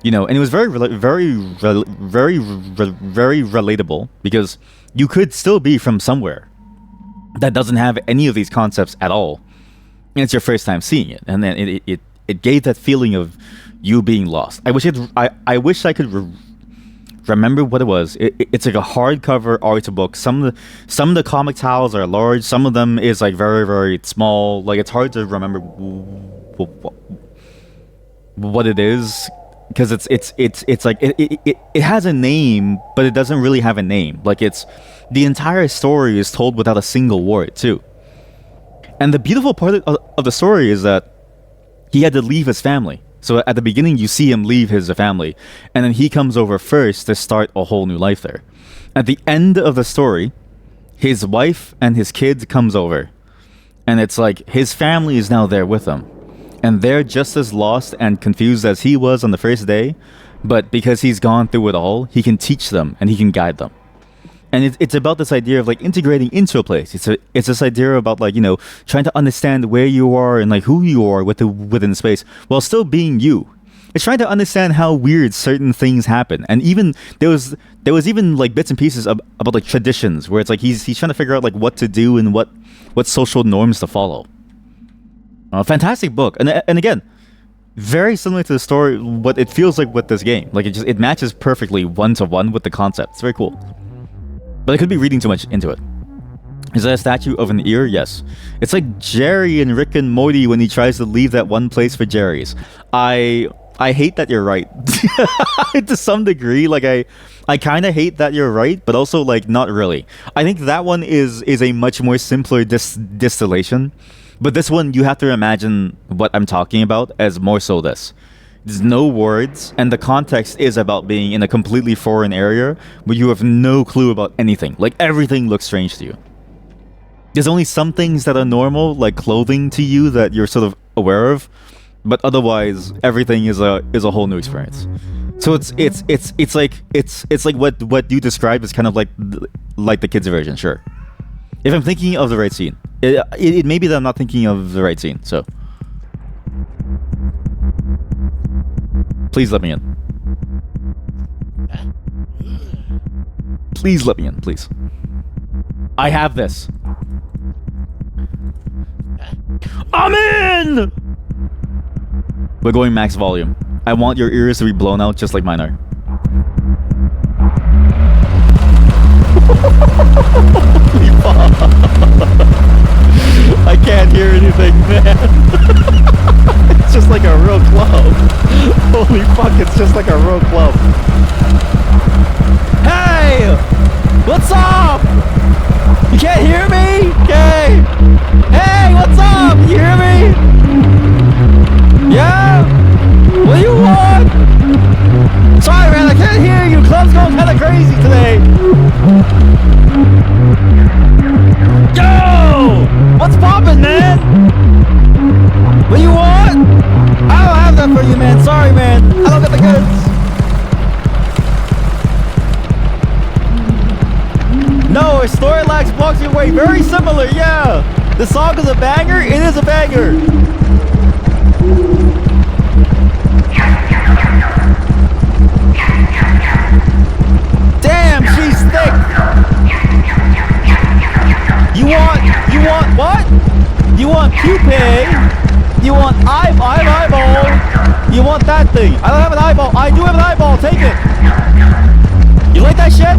you know, and it was very relatable, because you could still be from somewhere that doesn't have any of these concepts at all, and it's your first time seeing it, and then it gave that feeling of you being lost. I wish I could remember what it was. It's like a hardcover art book. Some of the comic tiles are large. Some of them is like very small. Like, it's hard to remember what it is, because it's like it has a name, but it doesn't really have a name. Like, it's the entire story is told without a single word too. And the beautiful part of the story is that he had to leave his family. So at the beginning, you see him leave his family, and then he comes over first to start a whole new life there. At the end of the story, his wife and his kids comes over, and it's like his family is now there with him, and they're just as lost and confused as he was on the first day, but because he's gone through it all, he can teach them and he can guide them. And it's about this idea of like integrating into a place. It's this idea about, like, you know, trying to understand where you are and like who you are within space while still being you. It's trying to understand how weird certain things happen. And even there was even like bits and pieces about like traditions, where it's like he's trying to figure out like what to do and what social norms to follow. Fantastic book. And again, very similar to the story, what it feels like with this game. Like, it matches perfectly one-to-one with the concept. It's very cool. But I could be reading too much into it. Is that a statue of an ear? Yes. It's like Jerry and Rick and Morty when he tries to leave that one place for Jerry's. I hate that you're right. To some degree, like, I kind of hate that you're right, but also, like, not really. I think that one is a much more simpler distillation. But this one, you have to imagine what I'm talking about as more so this. There's no words, and the context is about being in a completely foreign area where you have no clue about anything. Like, everything looks strange to you. There's only some things that are normal, like clothing to you, that you're sort of aware of, but otherwise everything is a whole new experience. So it's like what you described is kind of like the kids version, sure. If I'm thinking of the right scene, it may be that I'm not thinking of the right scene. So please let me in. Please let me in, please. I have this. I'm in! We're going max volume. I want your ears to be blown out just like mine are. I can't hear anything, man. It's just like a real club. Holy fuck, it's just like a real club. Hey! What's up? You can't hear me? Okay. Hey, what's up? You hear me? Yeah? What do you want? Sorry, man, I can't hear you. Club's going kind of crazy today. Yo! What's poppin', man? What do you want? I don't have that for you, man. Sorry, man. I don't get the goods. No, Storylax blocks your way. Very similar, yeah. The song is a banger. It is a banger. Damn, she's thick. You want what? You want pupil? You want eyeball? You want that thing? I don't have an eyeball. I do have an eyeball. Take it. You like that shit?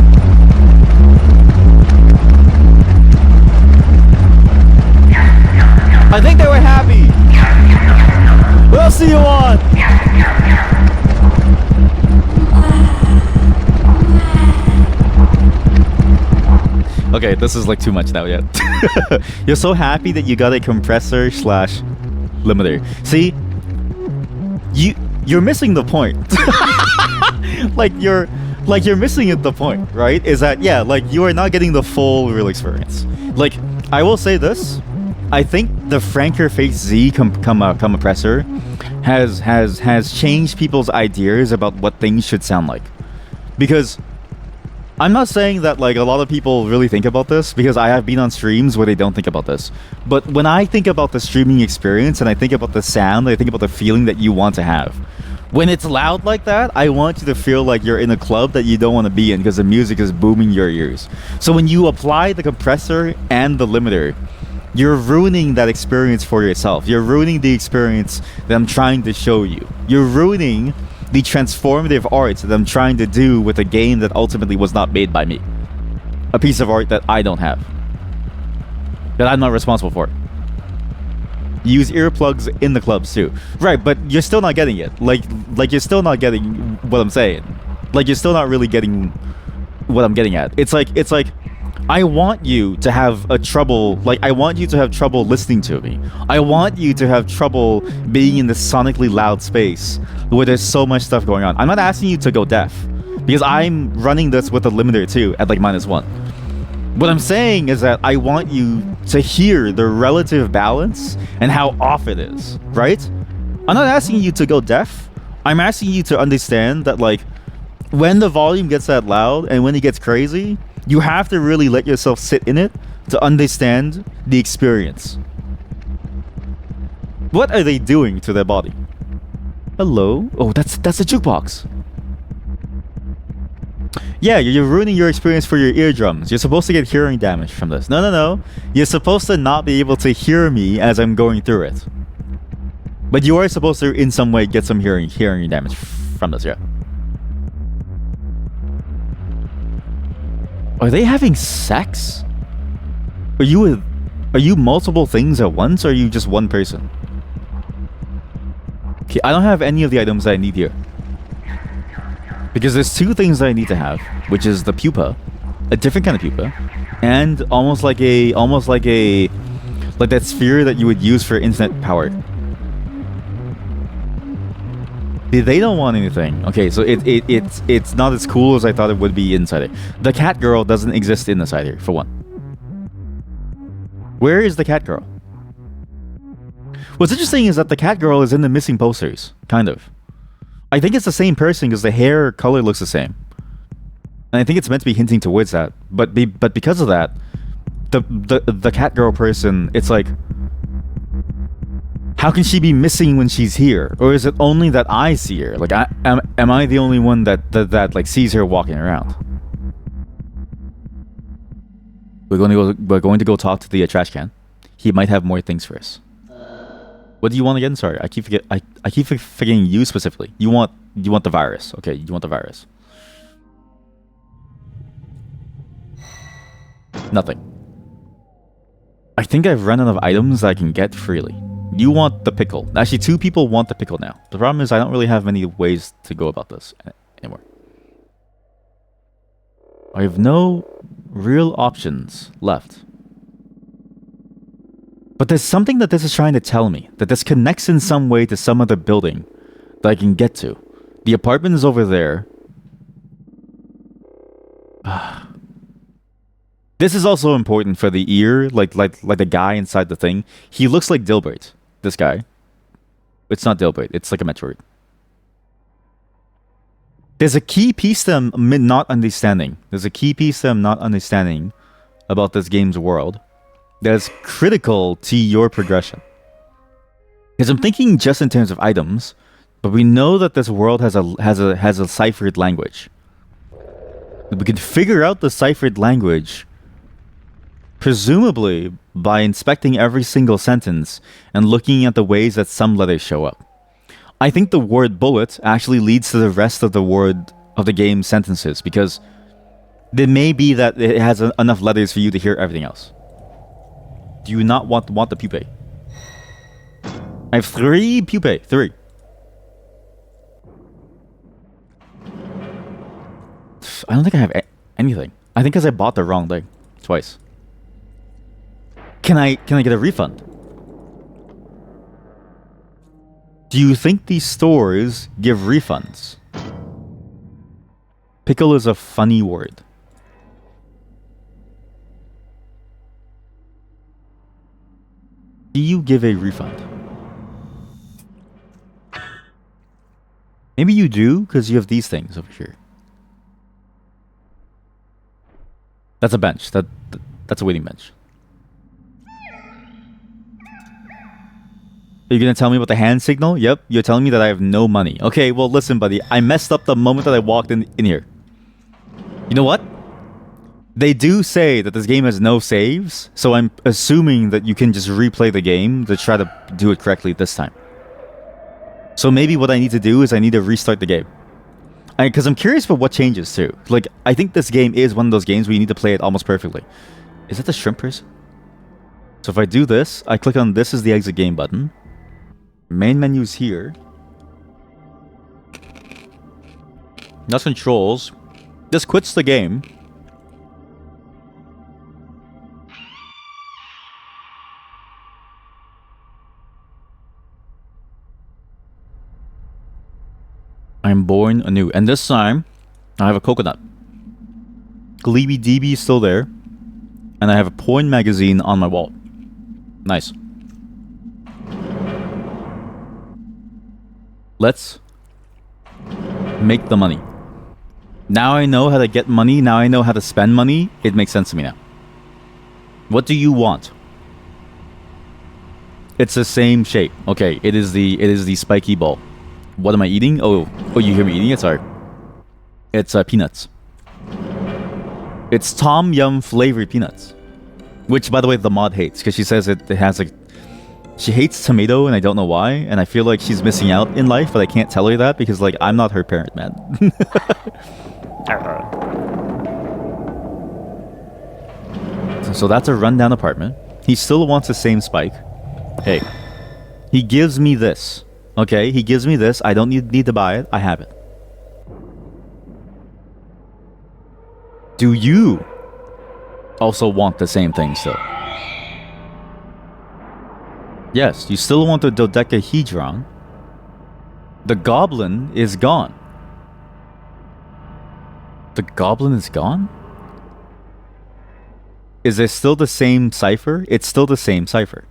I think they were happy. What else do you want? Okay, this is like too much now yet. You're so happy that you got a compressor / limiter. See, you're missing the point. you're missing it. The point, right? Is that, yeah, like, you are not getting the full real experience. Like, I will say this. I think the Franker Face Z compressor has changed people's ideas about what things should sound like. Because I'm not saying that like a lot of people really think about this, because I have been on streams where they don't think about this. But when I think about the streaming experience and I think about the sound, I think about the feeling that you want to have. When it's loud like that, I want you to feel like you're in a club that you don't want to be in because the music is booming your ears. So when you apply the compressor and the limiter, you're ruining that experience for yourself. You're ruining the experience that I'm trying to show you. You're ruining the transformative art that I'm trying to do with a game that ultimately was not made by me. A piece of art that I don't have. That I'm not responsible for. Use earplugs in the clubs too. Right, but you're still not getting it. Like you're still not getting what I'm saying. Like you're still not really getting what I'm getting at. It's like I want you to have trouble listening to me. I want you to have trouble being in this sonically loud space where there's so much stuff going on. I'm not asking you to go deaf, because I'm running this with a limiter too at like -1. What I'm saying is that I want you to hear the relative balance and how off it is, right? I'm not asking you to go deaf. I'm asking you to understand that like when the volume gets that loud and when it gets crazy, you have to really let yourself sit in it to understand the experience. What are they doing to their body? Hello? Oh, that's a jukebox. Yeah, you're ruining your experience for your eardrums. You're supposed to get hearing damage from this. No. You're supposed to not be able to hear me as I'm going through it. But you are supposed to, in some way, get some hearing damage from this, yeah. Are they having sex? Are you multiple things at once, or are you just one person? Okay, I don't have any of the items that I need here. Because there's two things that I need to have, which is the pupa, a different kind of pupa, and almost like that sphere that you would use for internet power. They don't want anything. Okay, so it's not as cool as I thought it would be inside it. The cat girl doesn't exist inside here, for one. Where is the cat girl? What's interesting is that the cat girl is in the missing posters, kind of. I think it's the same person because the hair color looks the same. And I think it's meant to be hinting towards that. But because of that, the cat girl person, it's like, how can she be missing when she's here? Or is it only that I see her? Like, am I the only one that like sees her walking around? We're going to go talk to the trash can. He might have more things for us. What do you want again? Sorry, I keep forgetting you specifically. You want the virus. Okay, you want the virus. Nothing. I think I've run out of items I can get freely. You want the pickle. Actually, two people want the pickle now. The problem is I don't really have many ways to go about this anymore. I have no real options left. But there's something that this is trying to tell me. That this connects in some way to some other building that I can get to. The apartment is over there. This is also important for the ear, like the guy inside the thing. He looks like Dilbert, this guy. It's not Dilbert, it's like a Metroid. There's a key piece that I'm not understanding. There's a key piece that I'm not understanding about this game's world that's critical to your progression. Because I'm thinking just in terms of items, but we know that this world has a ciphered language. We can figure out the ciphered language presumably by inspecting every single sentence and looking at the ways that some letters show up. I think the word bullet actually leads to the rest of the game's sentences, because there may be that it has enough letters for you to hear everything else. Do you not want the pupae? I have 3 pupae. 3. I don't think I have anything. I think because I bought the wrong thing twice. Can I get a refund? Do you think these stores give refunds? Pickle is a funny word. Do you give a refund? Maybe you do, because you have these things over here. That's a bench. That's a waiting bench. Are you gonna tell me about the hand signal? Yep, you're telling me that I have no money. Okay, well listen, buddy. I messed up the moment that I walked in here. You know what? They do say that this game has no saves, so I'm assuming that you can just replay the game to try to do it correctly this time. So maybe what I need to do is I need to restart the game. Because I'm curious about what changes too. Like, I think this game is one of those games where you need to play it almost perfectly. Is that the shrimp person? So if I do this, I click on this is the exit game button. Main menu's here. That's controls. This quits the game. I'm born anew. And this time, I have a coconut. Gleeby DB is still there. And I have a porn magazine on my wall. Nice. Let's make the money. Now I know how to get money. Now I know how to spend money. It makes sense to me now. What do you want? It's the same shape. Okay, it is the spiky ball. What am I eating? Oh, you hear me eating it? Sorry. It's peanuts. It's Tom Yum flavored peanuts. Which, by the way, the mod hates. Because she says it has like... She hates tomato, and I don't know why. And I feel like she's missing out in life, but I can't tell her that because, like, I'm not her parent, man. So that's a rundown apartment. He still wants the same spike. Hey. He gives me this. Okay, he gives me this. I don't need to buy it. I have it. Do you also want the same thing still? Yes, you still want the dodecahedron. The goblin is gone. The goblin is gone? Is it still the same cipher? It's still the same cipher.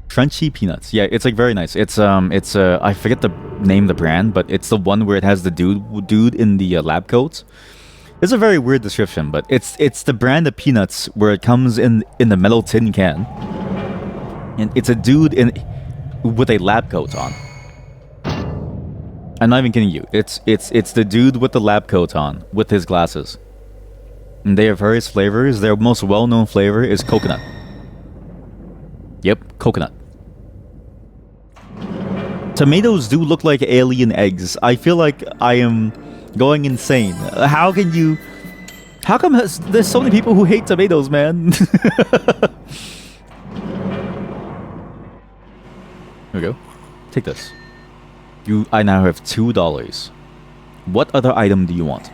Crunchy peanuts. Yeah, it's like very nice. It's I forget the name of the brand, but it's the one where it has the dude in the lab coat. It's a very weird description, but it's the brand of peanuts where it comes in the metal tin can, and it's a dude with a lab coat on. I'm not even kidding you. It's the dude with the lab coat on with his glasses. And they have various flavors. Their most well-known flavor is coconut. Yep, coconut. Tomatoes do look like alien eggs. I feel like I am going insane. How come there's so many people who hate tomatoes, man? Here we go. Take this. I now have $2. What other item do you want?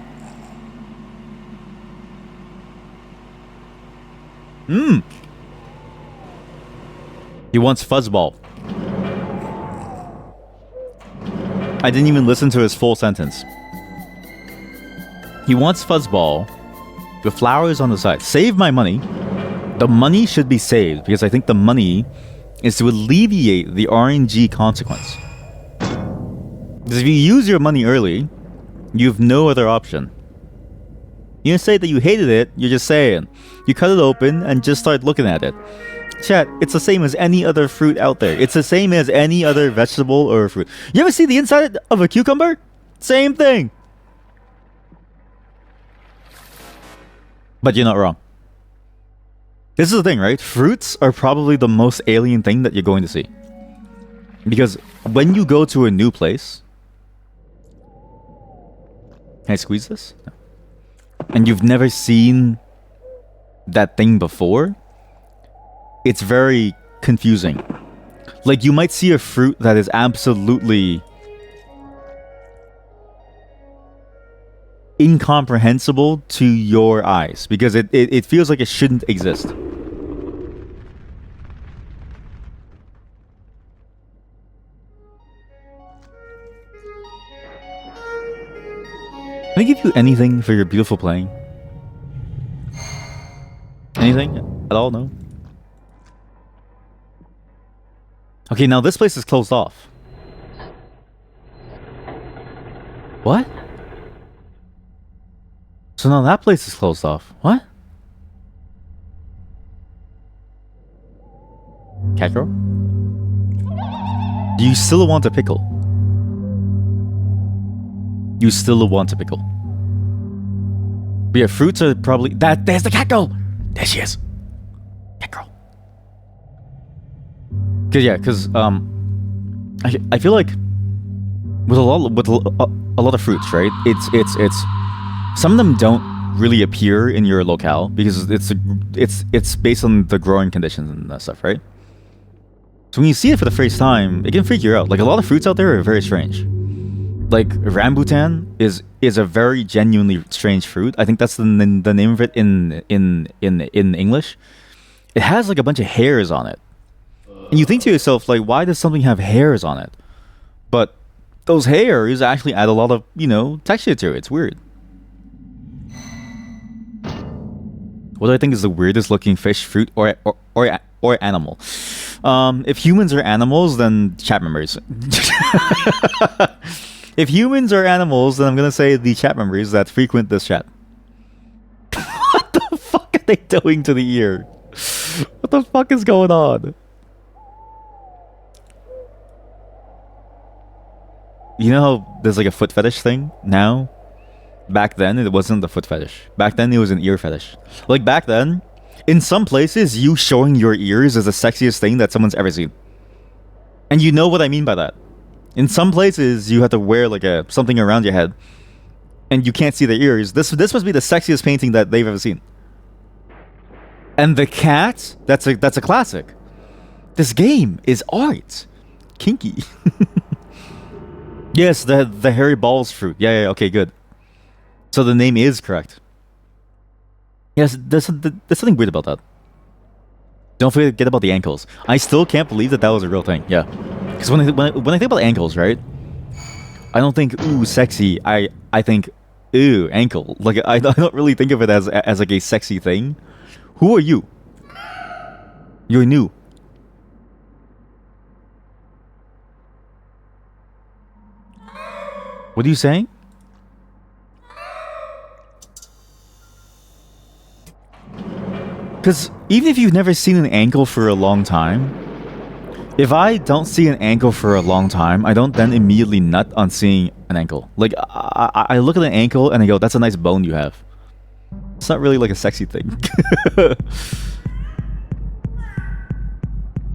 He wants fuzzball. I didn't even listen to his full sentence. He wants fuzzball with flowers on the side. Save my money. The money should be saved because I think the money is to alleviate the RNG consequence. Because if you use your money early, you have no other option. You didn't say that you hated it, you're just saying. You cut it open and just start looking at it. Chat, it's the same as any other fruit out there. It's the same as any other vegetable or fruit. You ever see the inside of a cucumber? Same thing. But you're not wrong. This is the thing, right? Fruits are probably the most alien thing that you're going to see. Because when you go to a new place... Can I squeeze this? No. And you've never seen that thing before, it's very confusing. Like, you might see a fruit that is absolutely incomprehensible to your eyes because it feels like it shouldn't exist. Can I give you anything for your beautiful playing? Anything at all? No? Okay, now this place is closed off. What? So now that place is closed off. What? Cat girl? Do you still want a pickle? You still want a pickle. But yeah, fruits are probably... There's the cat girl! There she is. Cat girl. Cause I feel like with a lot of fruits, right? It's some of them don't really appear in your locale because it's based on the growing conditions and that stuff, right? So when you see it for the first time, it can freak you out. Like a lot of fruits out there are very strange. Like rambutan is a very genuinely strange fruit. I think that's the name of it in English. It has like a bunch of hairs on it. And you think to yourself, like, why does something have hairs on it? But those hairs actually add a lot of, texture to it. It's weird. What do I think is the weirdest looking fish, fruit, or animal? If humans are animals, then chat members. If humans are animals, then I'm gonna say the chat members that frequent this chat. What the fuck are they doing to the ear? What the fuck is going on? You know how there's like a foot fetish thing now? Back then, it wasn't the foot fetish. Back then, it was an ear fetish. Like back then, in some places, you showing your ears is the sexiest thing that someone's ever seen. And you know what I mean by that. In some places, you have to wear like something around your head, and you can't see the ears. This must be the sexiest painting that they've ever seen. And the cat, that's a classic. This game is art, kinky. Yes, the hairy balls fruit. Yeah, okay, good. So the name is correct. Yes, there's something weird about that. Don't forget about the ankles. I still can't believe that was a real thing. Yeah, because when I think about ankles, right? I don't think ooh sexy. I think ooh ankle. Like I don't really think of it as like a sexy thing. Who are you? You're new. What are you saying? Because even if you've never seen an ankle for a long time, if I don't see an ankle for a long time, I don't then immediately nut on seeing an ankle. Like, I look at an ankle and I go, that's a nice bone you have. It's not really like a sexy thing.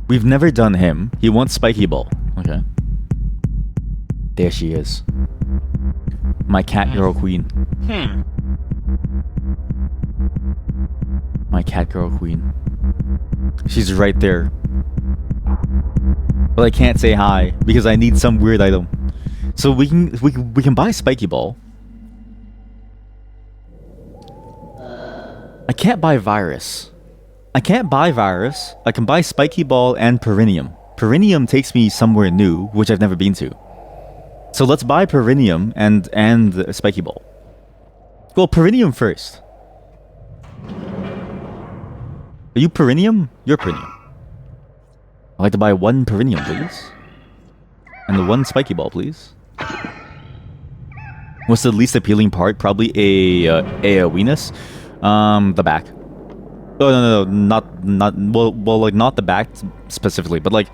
We've never done him. He wants spiky ball. Okay. There she is. My cat girl queen. My cat girl queen. She's right there. But I can't say hi because I need some weird item. So we can buy spiky ball. I can't buy virus. I can't buy virus. I can buy spiky ball and perineum. Perineum takes me somewhere new, which I've never been to. So let's buy perineum and spiky ball. Well, perineum first. Are you perineum? You're perineum. I'd like to buy one perineum, please. And the one spiky ball, please. What's the least appealing part? Probably a weenus. The back. Oh no, not well, like not the back specifically, but like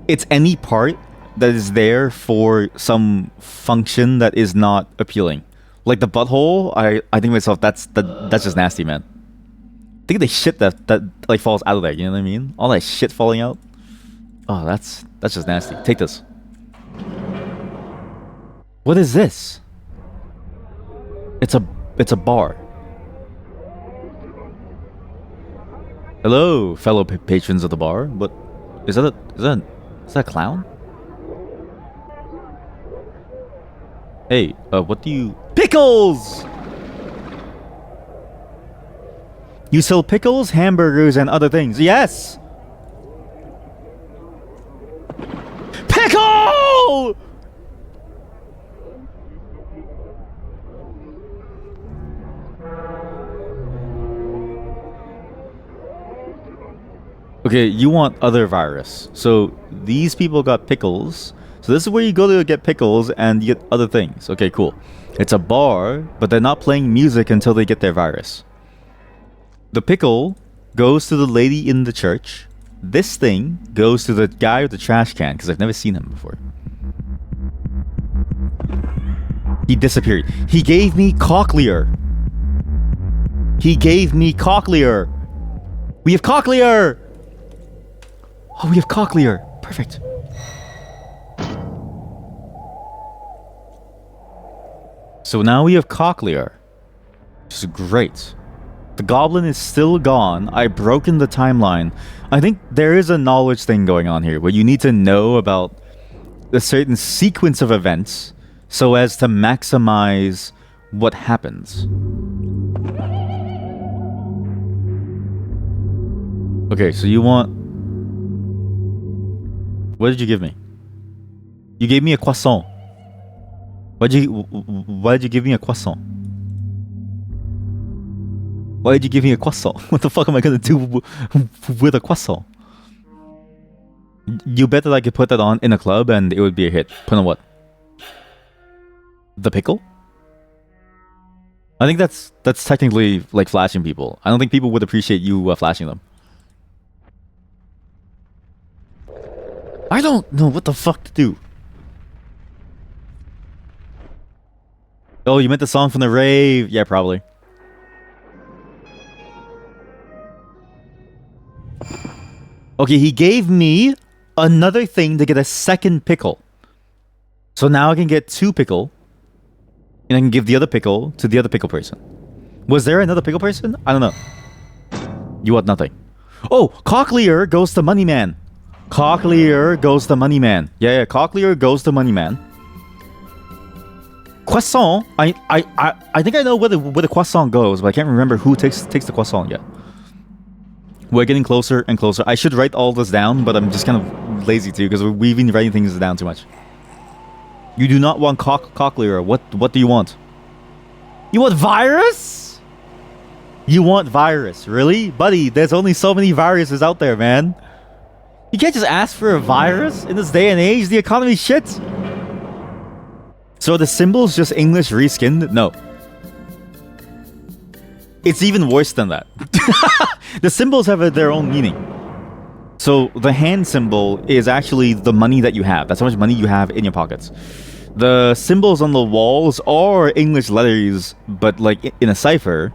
it's any part that is there for some function that is not appealing. Like the butthole, I think to myself, that's just nasty, man. Think of the shit that like falls out of there, you know what I mean? All that shit falling out. Oh, that's just nasty. Take this. What is this? It's a bar. Hello, fellow patrons of the bar. What is that? Is that a clown? Hey, what do you... Pickles! You sell pickles, hamburgers, and other things. Yes! Pickle! Okay, you want other virus. So these people got pickles. So this is where you go to get pickles and you get other things. Okay, cool. It's a bar, but they're not playing music until they get their virus. The pickle goes to the lady in the church. This thing goes to the guy with the trash can, because I've never seen him before. He disappeared. He gave me cochlear. He gave me cochlear. We have cochlear. Oh, we have cochlear. Perfect. So now we have cochlear, which is great. The goblin is still gone. I've broken the timeline. I think there is a knowledge thing going on here where you need to know about a certain sequence of events so as to maximize what happens. Okay, so you want... What did you give me? You gave me a croissant. Why did you give me a croissant? Why did you give me a croissant? What the fuck am I gonna do with a croissant? You bet that I could put that on in a club and it would be a hit. Put on what? The pickle? I think that's technically like flashing people. I don't think people would appreciate you flashing them. I don't know what the fuck to do. Oh, you meant the song from the rave? Yeah, probably. Okay, he gave me another thing to get a second pickle. So now I can get 2 pickle. And I can give the other pickle to the other pickle person. Was there another pickle person? I don't know. You want nothing. Oh, cochlear goes to Money Man. Cochlear goes to Money Man. Yeah, cochlear goes to Money Man. Croissant. I think I know where the croissant goes, but I can't remember who takes the croissant yet. We're getting closer and closer. I should write all this down, but I'm just kind of lazy to because we've been writing things down too much. You do not want cochlear. What do you want? You want virus? You want virus? Really? Buddy, there's only so many viruses out there, man. You can't just ask for a virus in this day and age. The economy's shit. So the symbol's just English reskinned? No. It's even worse than that. The symbols have their own meaning. So the hand symbol is actually the money that you have. That's how much money you have in your pockets. The symbols on the walls are English letters, but like in a cipher.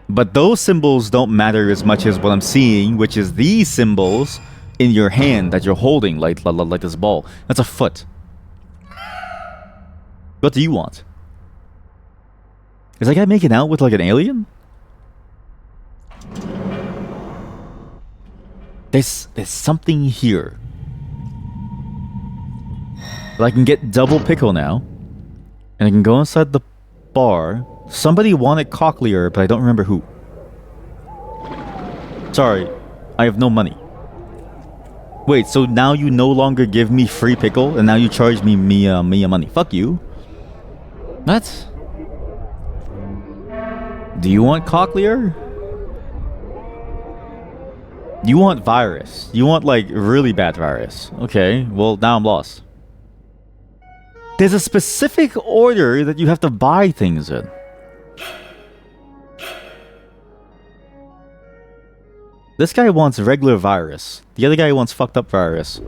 But those symbols don't matter as much as what I'm seeing, which is these symbols in your hand that you're holding, like this ball. That's a foot. What do you want? Is that guy making out with like an alien? There's something here. But I can get double pickle now. And I can go inside the bar. Somebody wanted cochlear, but I don't remember who. Sorry, I have no money. Wait, so now you no longer give me free pickle, and now you charge me money. Fuck you. What? Do you want cochlear? You want virus. You want, like, really bad virus. Okay, well, now I'm lost. There's a specific order that you have to buy things in. This guy wants regular virus. The other guy wants fucked up virus.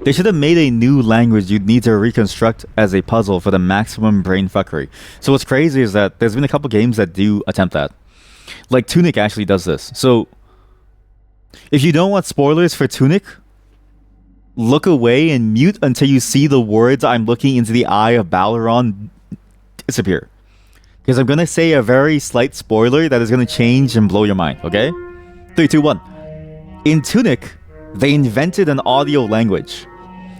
They should have made a new language you'd need to reconstruct as a puzzle for the maximum brain fuckery. So what's crazy is that there's been a couple games that do attempt that. Like Tunic actually does this. So if you don't want spoilers for Tunic, look away and mute until you see the words "I'm looking into the eye of Balaron" disappear. Because I'm going to say a very slight spoiler that is going to change and blow your mind, okay? 3, 2, 1. In Tunic, they invented an audio language.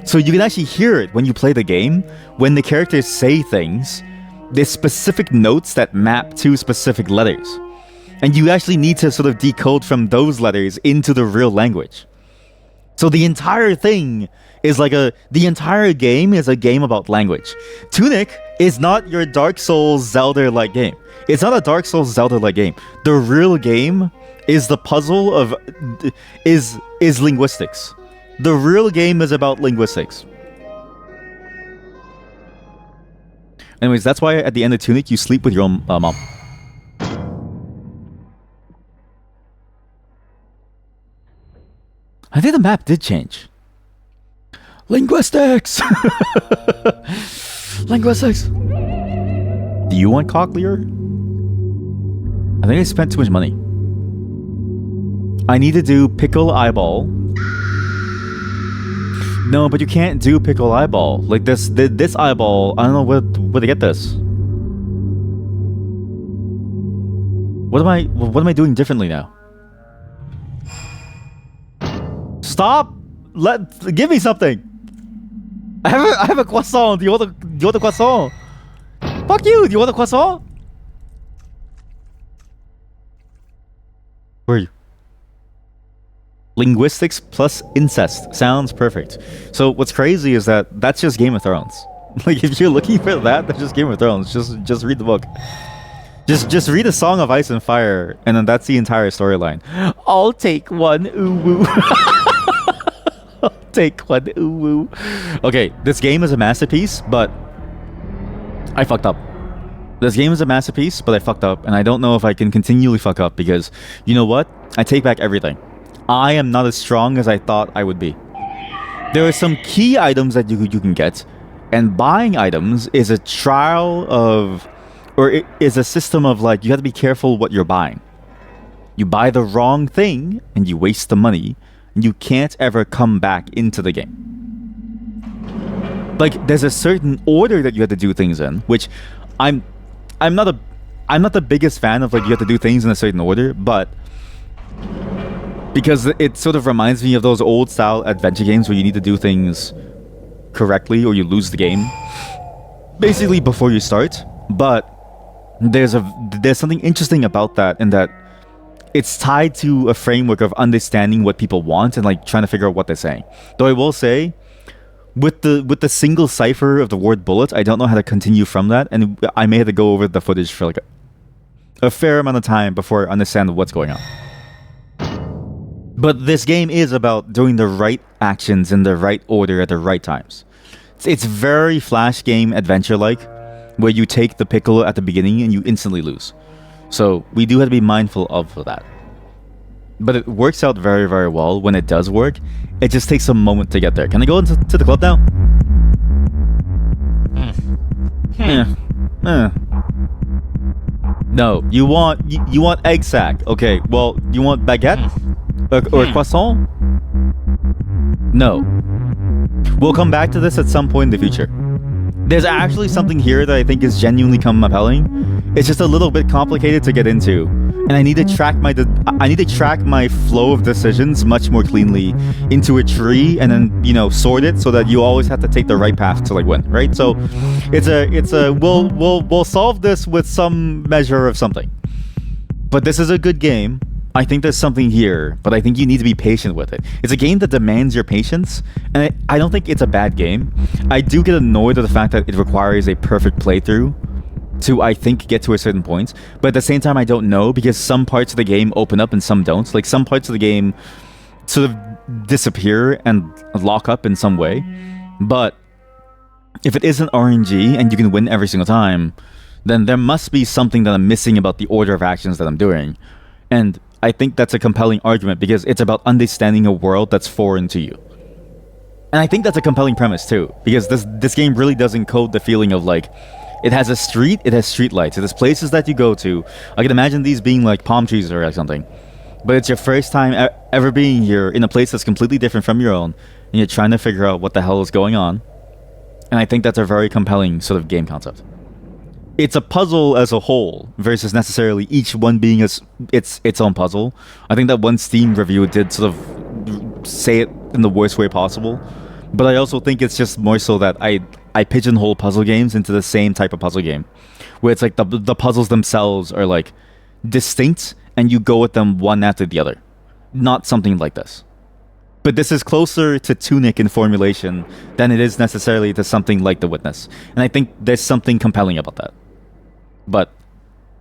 So you can actually hear it when you play the game. When the characters say things, there's specific notes that map to specific letters. And you actually need to sort of decode from those letters into the real language. So the entire thing is like the entire game is a game about language. Tunic is not your Dark Souls Zelda-like game. It's not a Dark Souls Zelda-like game. The real game is the puzzle of is linguistics. The real game is about linguistics. Anyways, that's why at the end of Tunic, you sleep with your own mom. I think the map did change. Linguistics! Linguistics! Do you want Cochlear? I think I spent too much money. I need to do Pickle Eyeball. No, but you can't do Pickle Eyeball. Like this eyeball, I don't know where to get this. What am I doing differently now? Stop! Give me something! I have a croissant. Do you want a croissant? Fuck you! Do you want a croissant? Where are you? Linguistics plus incest. Sounds perfect. So what's crazy is that that's just Game of Thrones. Like if you're looking for that, that's just Game of Thrones. Just read the book. Just read A Song of Ice and Fire, and then that's the entire storyline. I'll take one ooh-woo. I'll take one ooh-woo. Okay, this game is a masterpiece, but I fucked up. This game is a masterpiece, but I fucked up, and I don't know if I can continually fuck up because, you know what? I take back everything. I am not as strong as I thought I would be. There are some key items that you can get, and buying items is a trial of... or it is a system of like, you have to be careful what you're buying. You buy the wrong thing and you waste the money and you can't ever come back into the game. Like there's a certain order that you have to do things in, which I'm not the biggest fan of, like you have to do things in a certain order, but because it sort of reminds me of those old style adventure games where you need to do things correctly or you lose the game basically before you start. But there's something interesting about that, in that it's tied to a framework of understanding what people want and like trying to figure out what they're saying. Though I will say, with the single cipher of the word bullet, I don't know how to continue from that, and I may have to go over the footage for like a fair amount of time before I understand what's going on. But this game is about doing the right actions in the right order at the right times. It's very Flash game adventure-like, where you take the pickle at the beginning and you instantly lose. So we do have to be mindful of that. But it works out very, very well when it does work. It just takes a moment to get there. Can I go into the club now? No, you want egg sack. Okay, well, you want baguette? Or croissant? No. We'll come back to this at some point in the future. There's actually something here that I think is genuinely compelling. It's just a little bit complicated to get into, and I need to track my flow of decisions much more cleanly into a tree, and then, you know, sort it so that you always have to take the right path to like win, right? So we'll solve this with some measure of something. But this is a good game. I think there's something here, but I think you need to be patient with it. It's a game that demands your patience, and I don't think it's a bad game. I do get annoyed at the fact that it requires a perfect playthrough to, I think, get to a certain point. But at the same time, I don't know, because some parts of the game open up and some don't. Like, some parts of the game sort of disappear and lock up in some way. But if it isn't RNG and you can win every single time, then there must be something that I'm missing about the order of actions that I'm doing. And I think that's a compelling argument, because it's about understanding a world that's foreign to you. And I think that's a compelling premise too, because this game really does encode the feeling of like, it has a street, it has street lights, it has places that you go to. I can imagine these being like palm trees or like something. But it's your first time ever being here in a place that's completely different from your own, and you're trying to figure out what the hell is going on. And I think that's a very compelling sort of game concept. It's a puzzle as a whole versus necessarily each one being its own puzzle. I think that one Steam review did sort of say it in the worst way possible. But I also think it's just more so that I pigeonhole puzzle games into the same type of puzzle game, where it's like the puzzles themselves are like distinct and you go with them one after the other. Not something like this. But this is closer to Tunic in formulation than it is necessarily to something like The Witness. And I think there's something compelling about that. But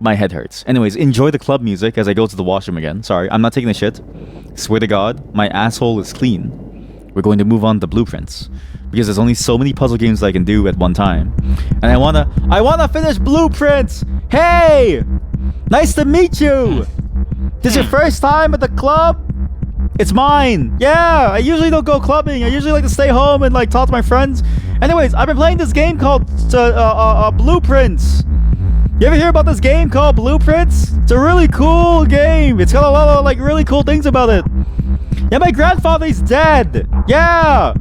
my head hurts. Anyways, enjoy the club music as I go to the washroom again. Sorry, I'm not taking a shit. Swear to God, my asshole is clean. we're going to move on to Blueprints, because there's only so many puzzle games I can do at one time, and I wanna finish Blueprints. Hey, nice to meet you. This is your first time at the club? It's mine. Yeah, I usually don't go clubbing. I usually like to stay home and like talk to my friends. Anyways, I've been playing this game called Blueprints. You ever hear about this game called Blueprints? It's a really cool game. It's got a lot of like really cool things about it. Yeah, my grandfather's dead. Yeah.